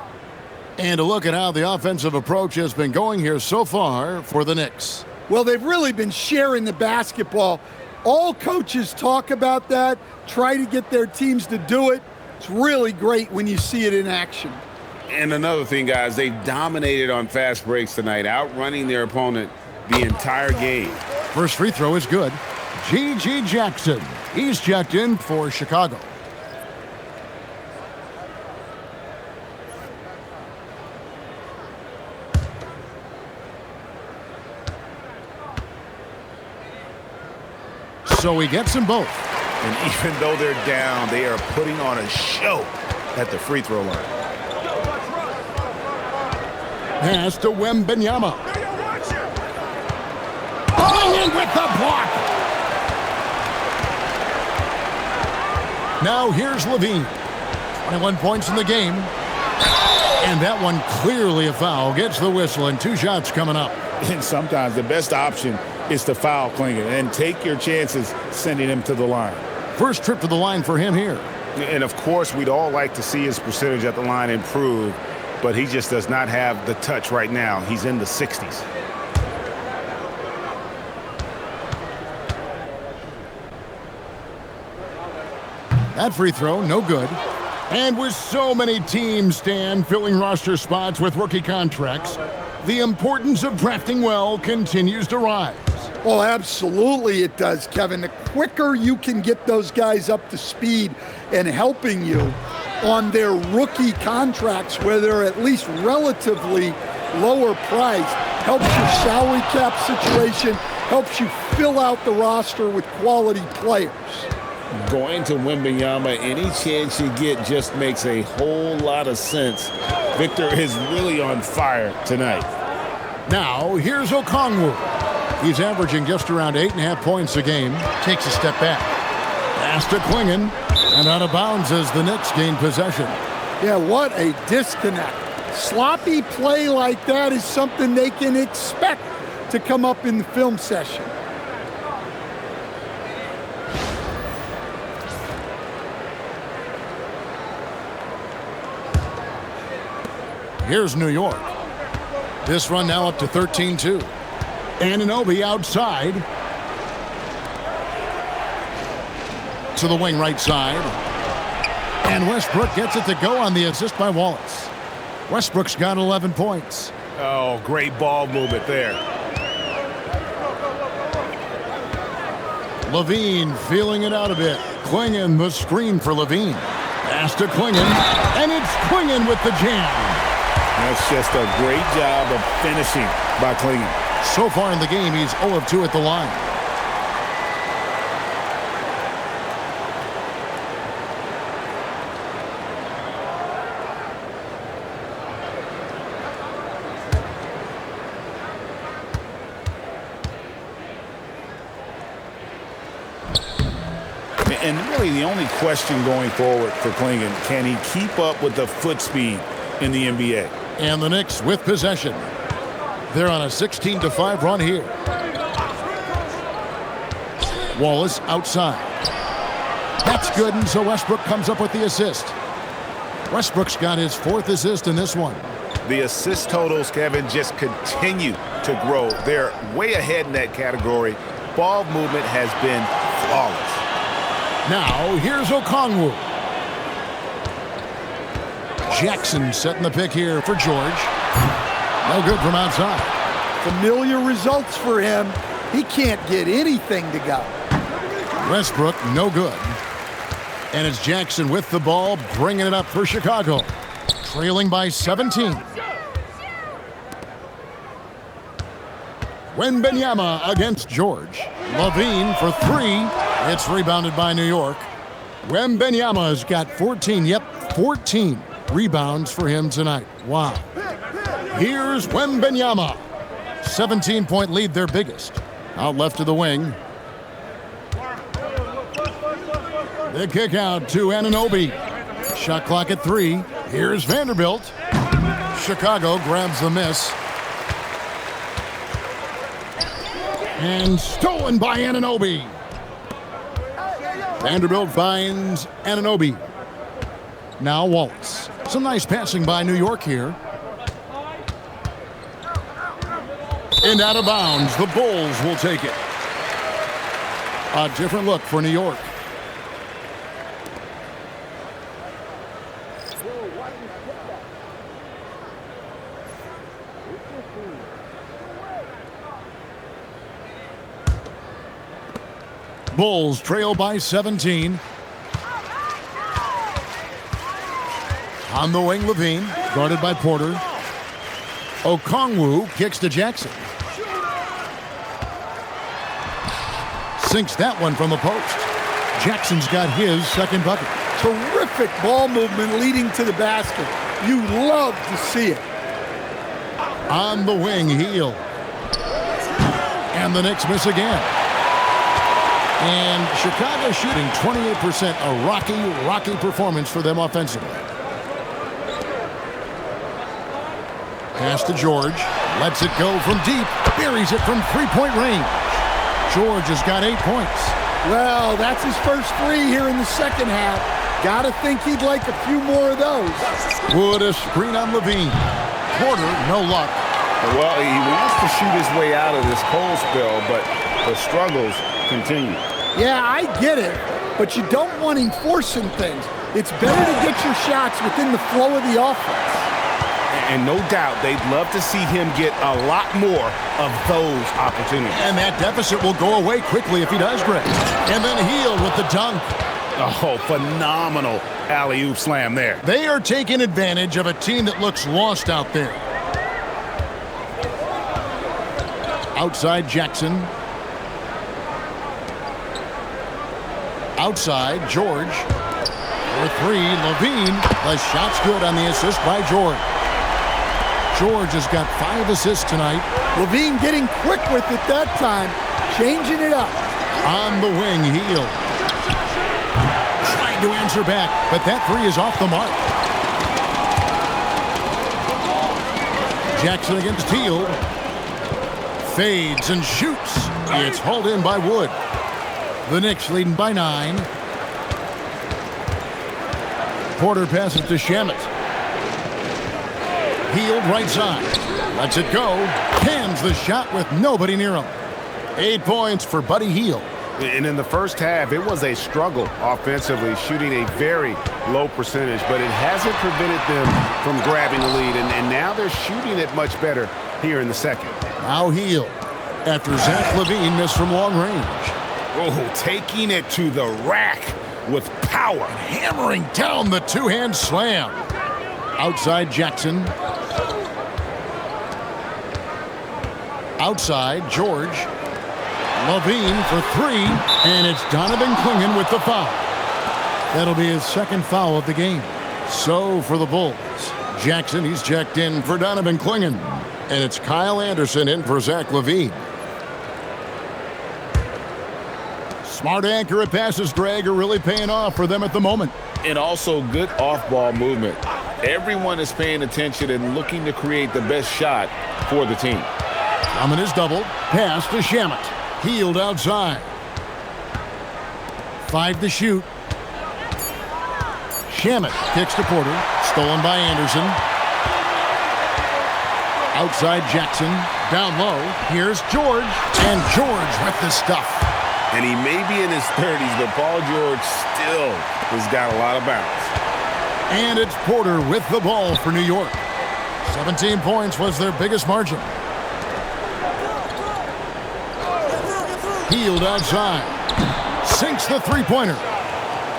And a look at how the offensive approach has been going here so far for the Knicks. Well, they've really been sharing the basketball. All coaches talk about that, try to get their teams to do it. It's really great when you see it in action. And another thing, guys, they've dominated on fast breaks tonight, outrunning their opponent the entire game. First free throw is good. G.G. Jackson. He's checked in for Chicago. So he gets them both. And even though they're down, they are putting on a show at the free throw line. Pass to Wembanyama. Oh, in with the block. Now here's Levine. 21 points in the game. And that one clearly a foul. Gets the whistle and 2 shots coming up. And sometimes the best option is to foul Klingon and take your chances sending him to the line. First trip to the line for him here. And of course, we'd all like to see his percentage at the line improve, but he just does not have the touch right now. He's in the 60s. That free throw, no good. And with so many teams, Stan, filling roster spots with rookie contracts, the importance of drafting well continues to rise. Well, absolutely it does, Kevin. The quicker you can get those guys up to speed and helping you on their rookie contracts, where they're at least relatively lower priced, helps your salary cap situation, helps you fill out the roster with quality players. Going to Wembanyama, any chance you get just makes a whole lot of sense. Victor is really on fire tonight. Now, here's Okongwu. He's averaging just around 8.5 points a game. Takes a step back. Pass to Klingon. And out of bounds as the Knicks gain possession. Yeah, what a disconnect. Sloppy play like that is something they can expect to come up in the film session. Here's New York. This run now up to 13-2. Anunoby outside. To the wing right side. And Westbrook gets it to go on the assist by Wallace. Westbrook's got 11 points. Oh, great ball movement there. Levine feeling it out a bit. Klingon the screen for Levine. Pass to Klingon. And it's Klingon with the jam. That's just a great job of finishing by Klingon. So far in the game, he's 0 of 2 at the line. And really the only question going forward for Klingon, can he keep up with the foot speed in the NBA? And the Knicks with possession. They're on a 16-5 run here. Wallace outside. That's good, and so Westbrook comes up with the assist. Westbrook's got his 4th assist in this one. The assist totals, Kevin, just continue to grow. They're way ahead in that category. Ball movement has been flawless. Now, here's Okongwu. Jackson setting the pick here for George. No good from outside. Familiar results for him. He can't get anything to go. Westbrook, no good. And it's Jackson with the ball, bringing it up for Chicago. Trailing by 17. Wembanyama against George. Levine for 3. It's rebounded by New York. Wembanyama's got 14. Yep, 14 rebounds for him tonight. Wow. Here's Wembanyama. 17-point lead, their biggest. Out left to the wing. The kick out to Anunoby. Shot clock at 3. Here's Vanderbilt. Chicago grabs the miss. And stolen by Anunoby. Vanderbilt finds Anunoby. Now Wallace. Some nice passing by New York here. And out of bounds. The Bulls will take it. A different look for New York. Bulls trail by 17. On the wing, Levine, guarded by Porter. Okongwu kicks to Jackson. Sinks that one from the post. Jackson's got his second bucket. Terrific ball movement leading to the basket. You love to see it. On the wing, Heel. And the Knicks miss again. And Chicago shooting 28%, a rocky performance for them offensively. Pass to George, lets it go from deep, buries it from three-point range. George has got 8 points. Well, that's his first 3 here in the second half. Gotta think he'd like a few more of those. Wood a screen on Levine. Porter, no luck. Well, he wants to shoot his way out of this cold spell, but the struggles continue. Yeah, I get it, but you don't want him forcing things. It's better to get your shots within the flow of the offense. And no doubt, they'd love to see him get a lot more of those opportunities. And that deficit will go away quickly if he does, Greg. And then Heel with the dunk. Oh, phenomenal alley-oop slam there. They are taking advantage of a team that looks lost out there. Outside Jackson. Outside George. For 3, Levine. The shot's good on the assist by George. George has got 5 assists tonight. Levine getting quick with it that time, changing it up. On the wing, Heel. Trying to answer back, but that 3 is off the mark. Jackson against Heel. Fades and shoots. It's hauled in by Wood. The Knicks leading by 9. Porter passes to Shamet. Heel right side. Lets it go. Cans the shot with nobody near him. 8 points for Buddy Heel. And in the first half, it was a struggle offensively, shooting a very low percentage, but it hasn't prevented them from grabbing the lead, and now they're shooting it much better here in the second. Now Heel, after Zach LaVine missed from long range. Oh, taking it to the rack with power. Hammering down the two-hand slam. Outside Jackson. Outside George. LaVine for 3, and it's Donovan Klingon with the foul. That'll be his second foul of the game. So for the Bulls, Jackson, he's checked in for Donovan Klingon, and it's Kyle Anderson in for Zach LaVine. Smart accurate passes, Greg, are really paying off for them at the moment. And also good off-ball movement. Everyone is paying attention and looking to create the best shot for the team. Drummond is doubled. Pass to Shamet. Healed outside. 5 to shoot. Shamet kicks to Porter. Stolen by Anderson. Outside Jackson. Down low. Here's George. And George with the stuff. And he may be in his 30s, but Paul George still has got a lot of bounce. And it's Porter with the ball for New York. 17 points was their biggest margin. Hield outside. Sinks the three-pointer.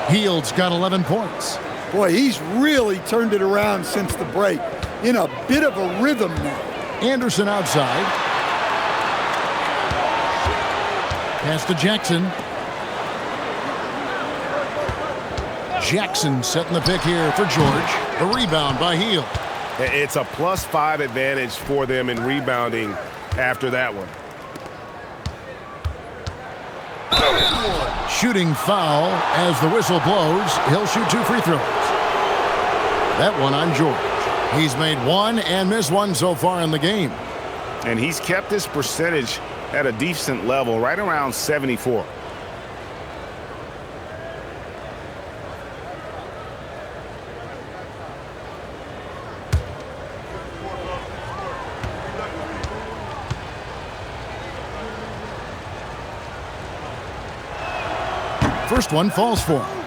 Hield's got 11 points. Boy, he's really turned it around since the break. In a bit of a rhythm now. Anderson outside. Pass to Jackson. Jackson setting the pick here for George. The rebound by Hield. It's a +5 advantage for them in rebounding after that one. Shooting foul as the whistle blows. He'll shoot 2 free throws. That one on George. He's made 1 and missed 1 so far in the game. And he's kept his percentage at a decent level, right around 74. First one falls for him.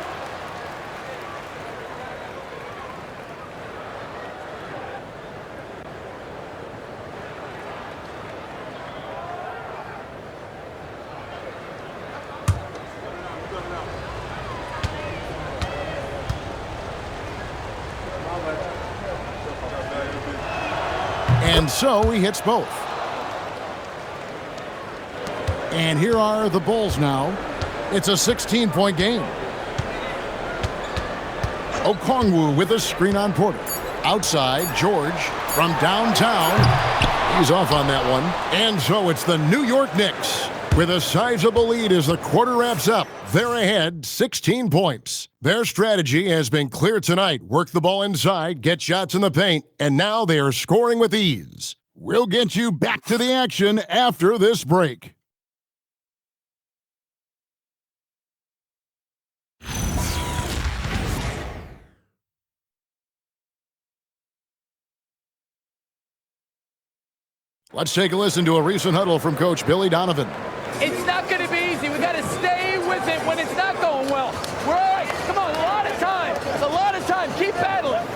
And so he hits both. And here are the Bulls now. It's a 16-point game. Okongwu with a screen on Porter. Outside, George from downtown. He's off on that one. And so it's the New York Knicks with a sizable lead as the quarter wraps up. They're ahead 16 points. Their strategy has been clear tonight. Work the ball inside, get shots in the paint, and now they are scoring with ease. We'll get you back to the action after this break. Let's take a listen to a recent huddle from Coach Billy Donovan. It's not going to be easy. We got to stay with it when it's not going well. We're all right. Come on, a lot of time. A lot of time. Keep battling.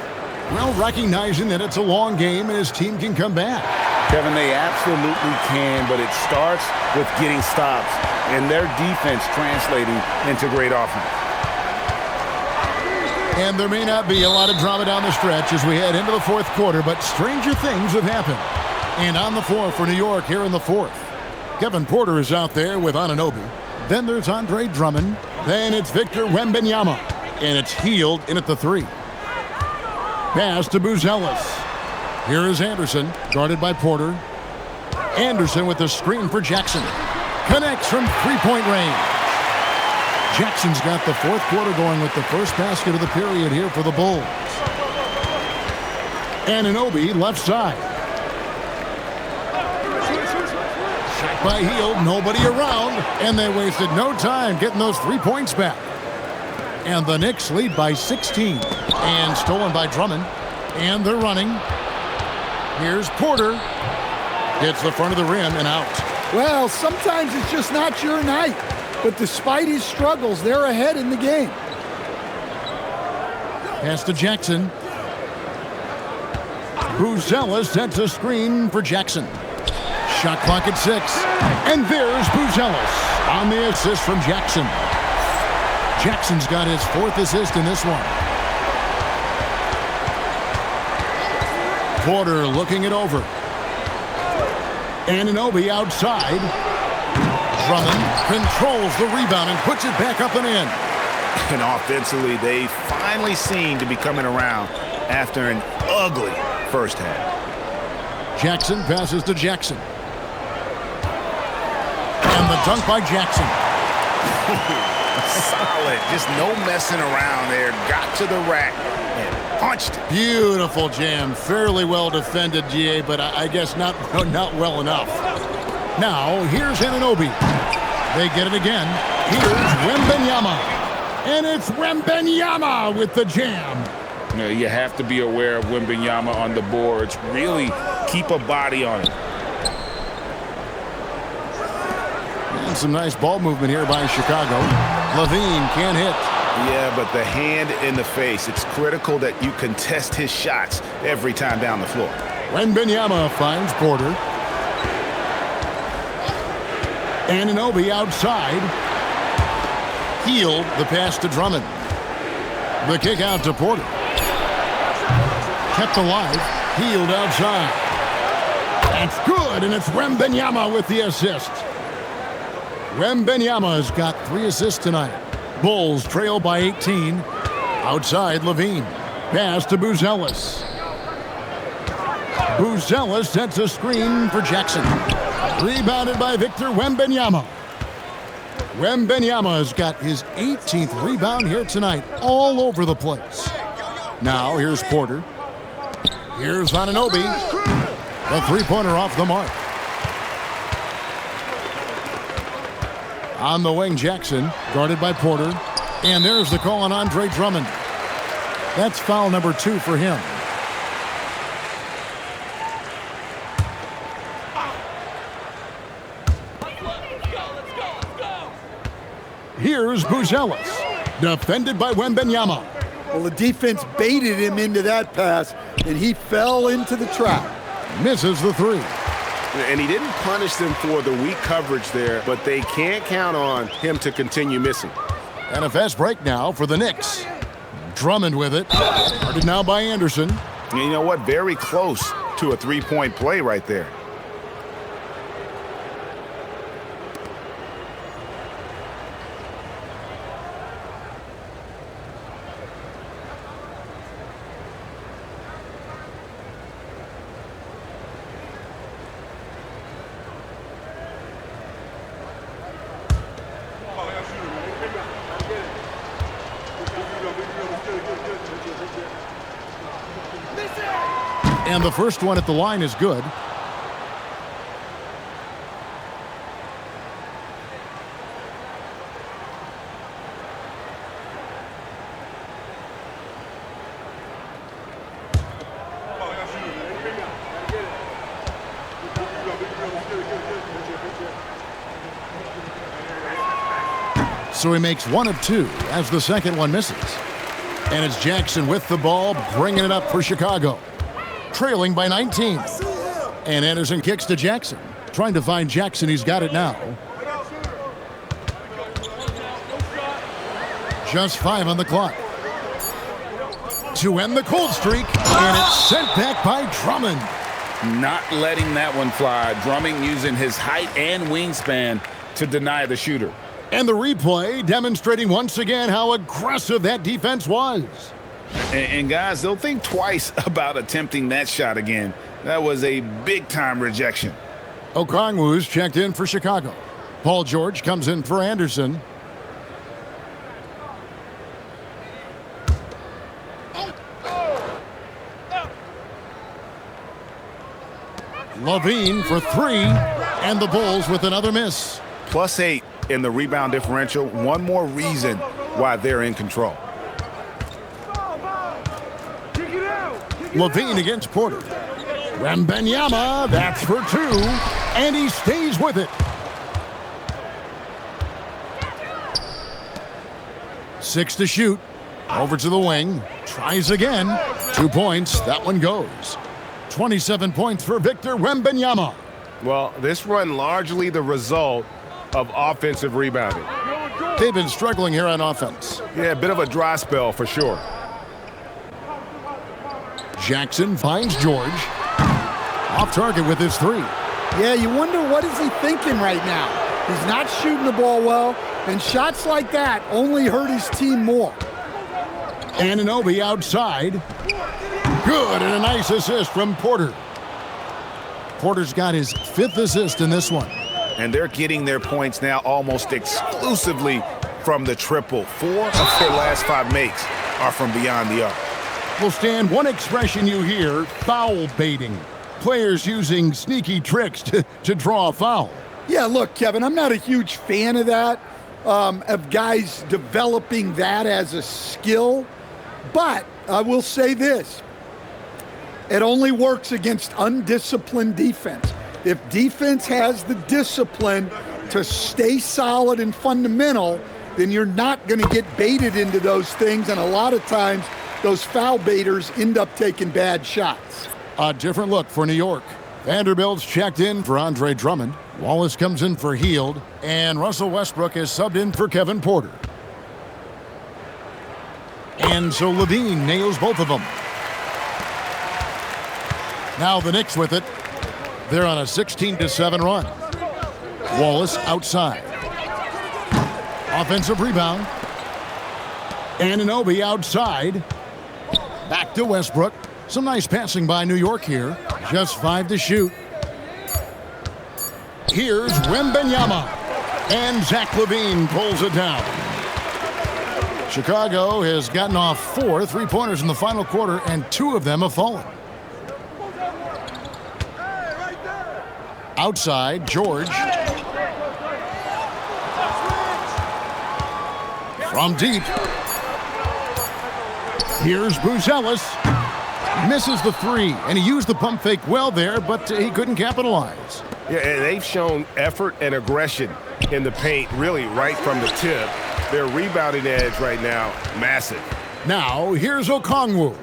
Well, recognizing that it's a long game and his team can come back. Kevin, they absolutely can, but it starts with getting stops and their defense translating into great offense. And there may not be a lot of drama down the stretch as we head into the fourth quarter, but stranger things have happened. And on the floor for New York here in the fourth. Kevin Porter is out there with Anunoby. Then there's Andre Drummond. Then it's Victor Wembanyama. And it's Hield in at the 3. Pass to Buzelis. Here is Anderson, guarded by Porter. Anderson with the screen for Jackson. Connects from three-point range. Jackson's got the fourth quarter going with the first basket of the period here for the Bulls. Anunoby left side. Shot by Hield, nobody around, and they wasted no time getting those 3 points back. And the Knicks lead by 16. And stolen by Drummond. And they're running. Here's Porter. Hits the front of the rim and out. Well, sometimes it's just not your night. But despite his struggles, they're ahead in the game. Pass to Jackson. Buzelis sets a screen for Jackson. Shot clock at 6. And there's Buzelis on the assist from Jackson. Jackson's got his 4th assist in this one. Porter looking it over. Anunoby outside. Drummond controls the rebound and puts it back up and in. And offensively, they finally seem to be coming around after an ugly first half. Jackson passes to Jackson. And the dunk by Jackson. Solid. Just no messing around there. Got to the rack and punched it. Beautiful jam. Fairly well defended, GA, but I guess not well enough. Now, here's Anunoby. They get it again. Here's Wembanyama. And it's Wembanyama with the jam. You have to be aware of Wembanyama on the boards. Really keep a body on it. And some nice ball movement here by Chicago. Levine can't hit. Yeah, but the hand in the face. It's critical that you contest his shots every time down the floor. Wembanyama finds Porter. Anunoby outside. Healed the pass to Drummond. The kick out to Porter. Kept alive. Healed outside. That's good, and it's Wembanyama with the assist. Wembanyama has got 3 assists tonight. Bulls trail by 18. Outside, Levine. Pass to Buzelis. Buzelis sets a screen for Jackson. Rebounded by Victor Wembanyama. Wembanyama has got his 18th rebound here tonight, all over the place. Now, here's Porter. Here's Anunoby. The three-pointer off the mark. On the wing, Jackson, guarded by Porter. And there's the call on Andre Drummond. That's foul number 2 for him. Here's Buzelis, defended by Wembanyama. Well, the defense baited him into that pass, and he fell into the trap. Misses the 3. And he didn't punish them for the weak coverage there, but they can't count on him to continue missing. And a fast break now for the Knicks. Drummond with it. Guarded now by Anderson. And you know what? Very close to a three-point play right there. And the first one at the line is good. So he makes 1 of 2 as the second one misses. And it's Jackson with the ball, bringing it up for Chicago. Trailing by 19. And Anderson kicks to Jackson. Trying to find Jackson. He's got it now. Just 5 on the clock. To end the cold streak. And it's sent back by Drummond. Not letting that one fly. Drummond using his height and wingspan to deny the shooter. And the replay demonstrating once again how aggressive that defense was. And guys, they'll think twice about attempting that shot again. That was a big-time rejection. Okongwu's checked in for Chicago. Paul George comes in for Anderson. Levine for 3. And the Bulls with another miss. +8 in the rebound differential. One more reason why they're in control. Levine against Porter. Wembanyama, that's for 2. And he stays with it. 6 to shoot. Over to the wing. Tries again. 2 points. That one goes. 27 points for Victor Wembanyama. Well, this run largely the result of offensive rebounding. They've been struggling here on offense. Yeah, a bit of a dry spell for sure. Jackson finds George. Off target with his 3. Yeah, you wonder what is he thinking right now. He's not shooting the ball well, and shots like that only hurt his team more. Anunoby outside. Good, and a nice assist from Porter. Porter's got his 5th assist in this one. And they're getting their points now almost exclusively from the triple. 4 of their last 5 makes are from beyond the arc. Well, Stan, one expression you hear, foul baiting. Players using sneaky tricks to draw a foul. Yeah, look, Kevin, I'm not a huge fan of that, of guys developing that as a skill. But I will say this. It only works against undisciplined defense. If defense has the discipline to stay solid and fundamental, then you're not going to get baited into those things. And a lot of times, those foul baiters end up taking bad shots. A different look for New York. Vanderbilt's checked in for Andre Drummond. Wallace comes in for Hield. And Russell Westbrook is subbed in for Kevin Porter. And so Levine nails both of them. Now the Knicks with it. They're on a 16-7 run. Wallace outside. Offensive rebound. Anunoby outside. Back to Westbrook. Some nice passing by New York here. Just 5 to shoot. Here's Wembanyama. And Zach LaVine pulls it down. Chicago has gotten off 4 3-pointers in the final quarter, and 2 of them have fallen. Outside, George. From deep. Here's Buzelis. Misses the 3, and he used the pump fake well there, but he couldn't capitalize. Yeah, and they've shown effort and aggression in the paint, really right from the tip. Their rebounding edge right now, massive. Now, here's Okongwu.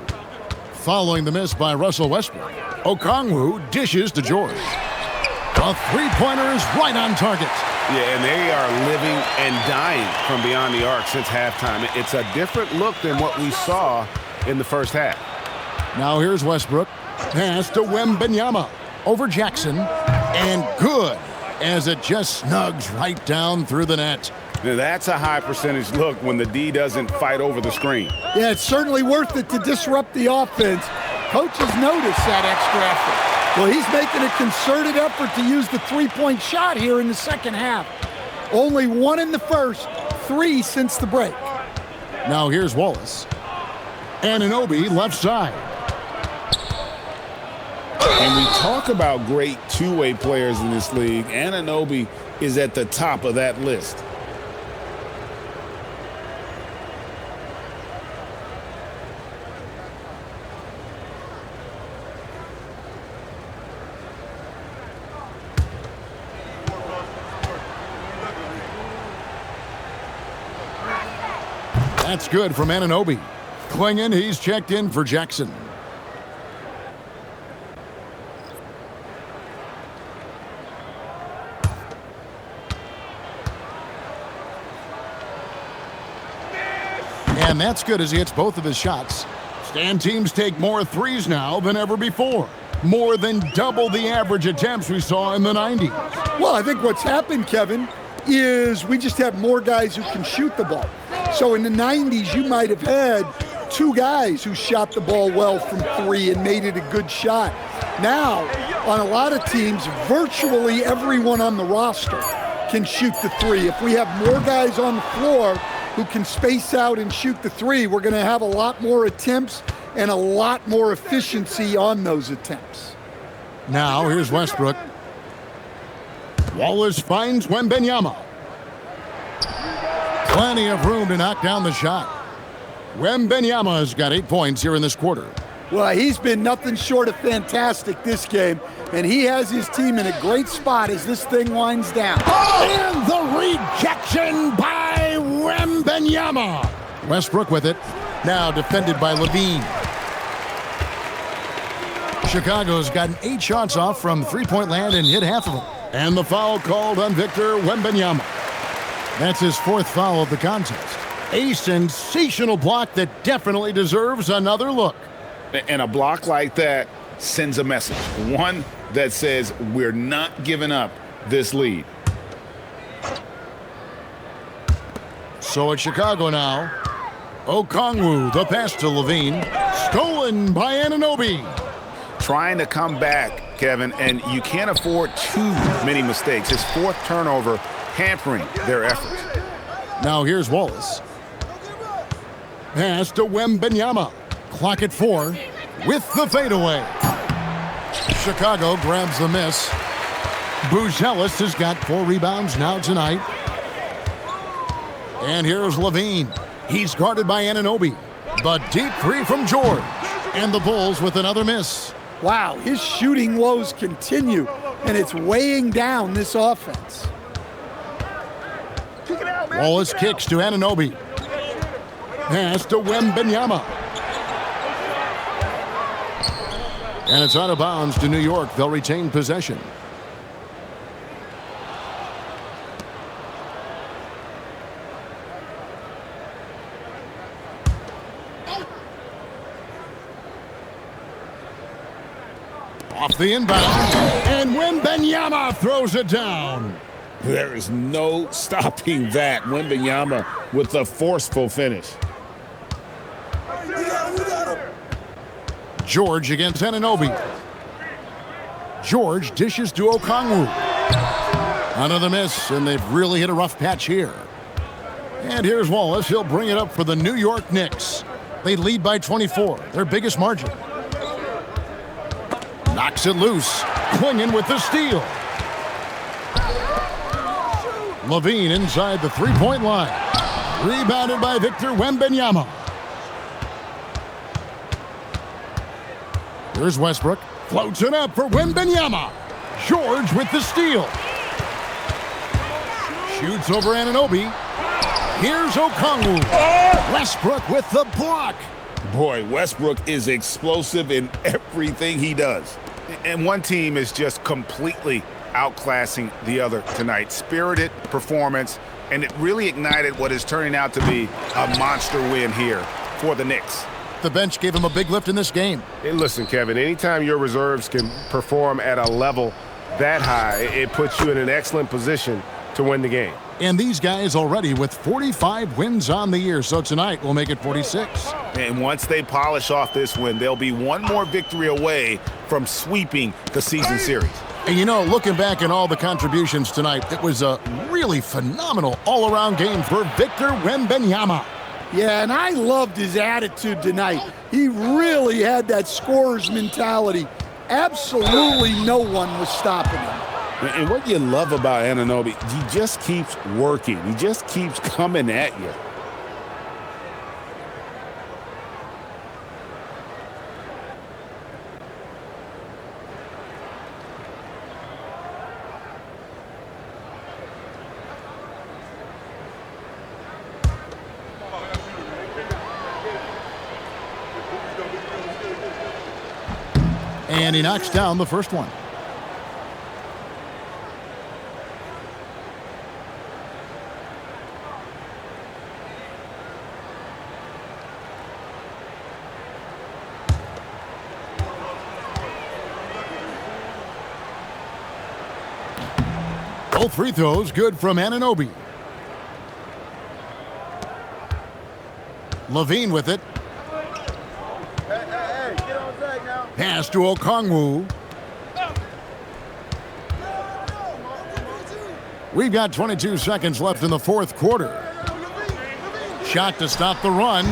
Following the miss by Russell Westbrook, Okongwu dishes to George. A 3-pointer is right on target. Yeah, and they are living and dying from beyond the arc since halftime. It's a different look than what we saw in the first half. Now here's Westbrook. Pass to Wembanyama. Over Jackson. And good, as it just snugs right down through the net. Now that's a high percentage look when the D doesn't fight over the screen. Yeah, it's certainly worth it to disrupt the offense. Coaches notice that extra effort. Well, he's making a concerted effort to use the 3-point shot here in the second half. Only 1 in the first, 3 since the break. Now here's Wallace. Anunoby left side. And we talk about great two-way players in this league. Anunoby is at the top of that list. That's good from Anunoby. Klingin, he's checked in for Jackson. And that's good as he hits both of his shots. Stan, teams take more threes now than ever before. More than double the average attempts we saw in the 90s. Well, I think what's happened, Kevin, is we just have more guys who can shoot the ball. So in the 90s, you might have had 2 guys who shot the ball well from 3 and made it a good shot. Now, on a lot of teams, virtually everyone on the roster can shoot the 3. If we have more guys on the floor who can space out and shoot the 3, we're going to have a lot more attempts and a lot more efficiency on those attempts. Now, here's Westbrook. Wallace finds Wembanyama. Plenty of room to knock down the shot. Wembanyama's got 8 points here in this quarter. Well, he's been nothing short of fantastic this game, and he has his team in a great spot as this thing winds down. And the rejection by Wembanyama. Westbrook with it. Now defended by LaVine. Chicago's gotten 8 shots off from 3-point land and hit half of them. And the foul called on Victor Wembanyama. That's his 4th foul of the contest. A sensational block that definitely deserves another look. And a block like that sends a message. One that says we're not giving up this lead. So it's Chicago now. Okongwu, the pass to LaVine. Stolen by Anunoby. Trying to come back, Kevin, and you can't afford too many mistakes. His 4th turnover hampering their efforts. Now here's Wallace. Pass to Wembanyama. Clock at 4 with the fadeaway. Chicago grabs the miss. Buzelis has got 4 rebounds now tonight. And here's Levine. He's guarded by Anunoby. The deep 3 from George. And the Bulls with another miss. Wow, his shooting woes continue, and it's weighing down this offense. Wallace kicks to Anunoby. Pass to Wembanyama. And it's out of bounds to New York. They'll retain possession. Off the inbound, and Wembanyama throws it down. There is no stopping that. Wembanyama with a forceful finish. George against Anunoby. George dishes to Okongwu. Another miss, and they've really hit a rough patch here. And here's Wallace. He'll bring it up for the New York Knicks. They lead by 24, their biggest margin. Knocks it loose. Clingan with the steal. Levine inside the three-point line. Rebounded by Victor Wembanyama. Here's Westbrook. Floats it up for Wembanyama. George with the steal. Shoots over Anunoby. Here's Okongwu. Westbrook with the block. Boy, Westbrook is explosive in everything he does. And one team is just completely outclassing the other tonight. Spirited performance, and it really ignited what is turning out to be a monster win here for the Knicks. The bench gave him a big lift in this game. Hey, listen, Kevin, anytime your reserves can perform at a level that high, it puts you in an excellent position to win the game. And these guys already with 45 wins on the year, so tonight will make it 46. And once they polish off this win, they'll be one more victory away from sweeping the season series. And you know, looking back at all the contributions tonight, it was a really phenomenal all-around game for Victor Wembanyama. Yeah, and I loved his attitude tonight. He really had that scorer's mentality. Absolutely no one was stopping him. And what you love about Anunoby, he just keeps working. He just keeps coming at you. And he knocks down the first one. Both free throws good from Anunoby. Levine with it. Pass to Okongwu. We've got 22 seconds left in the fourth quarter. Shot to stop the run.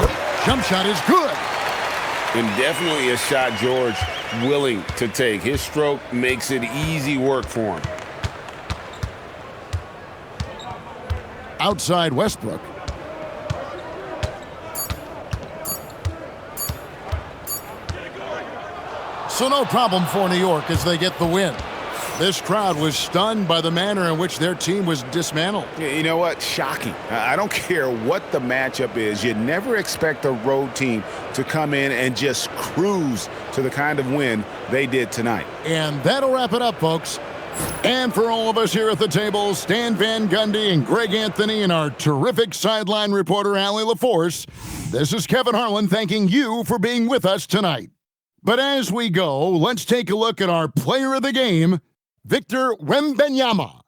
Jump shot is good. And definitely a shot George willing to take. His stroke makes it easy work for him. Outside Westbrook. So no problem for New York as they get the win. This crowd was stunned by the manner in which their team was dismantled. You know what? Shocking. I don't care what the matchup is. You never expect a road team to come in and just cruise to the kind of win they did tonight. And that'll wrap it up, folks. And for all of us here at the table, Stan Van Gundy and Greg Anthony and our terrific sideline reporter, Allie LaForce, this is Kevin Harlan thanking you for being with us tonight. But as we go, let's take a look at our player of the game, Victor Wembanyama.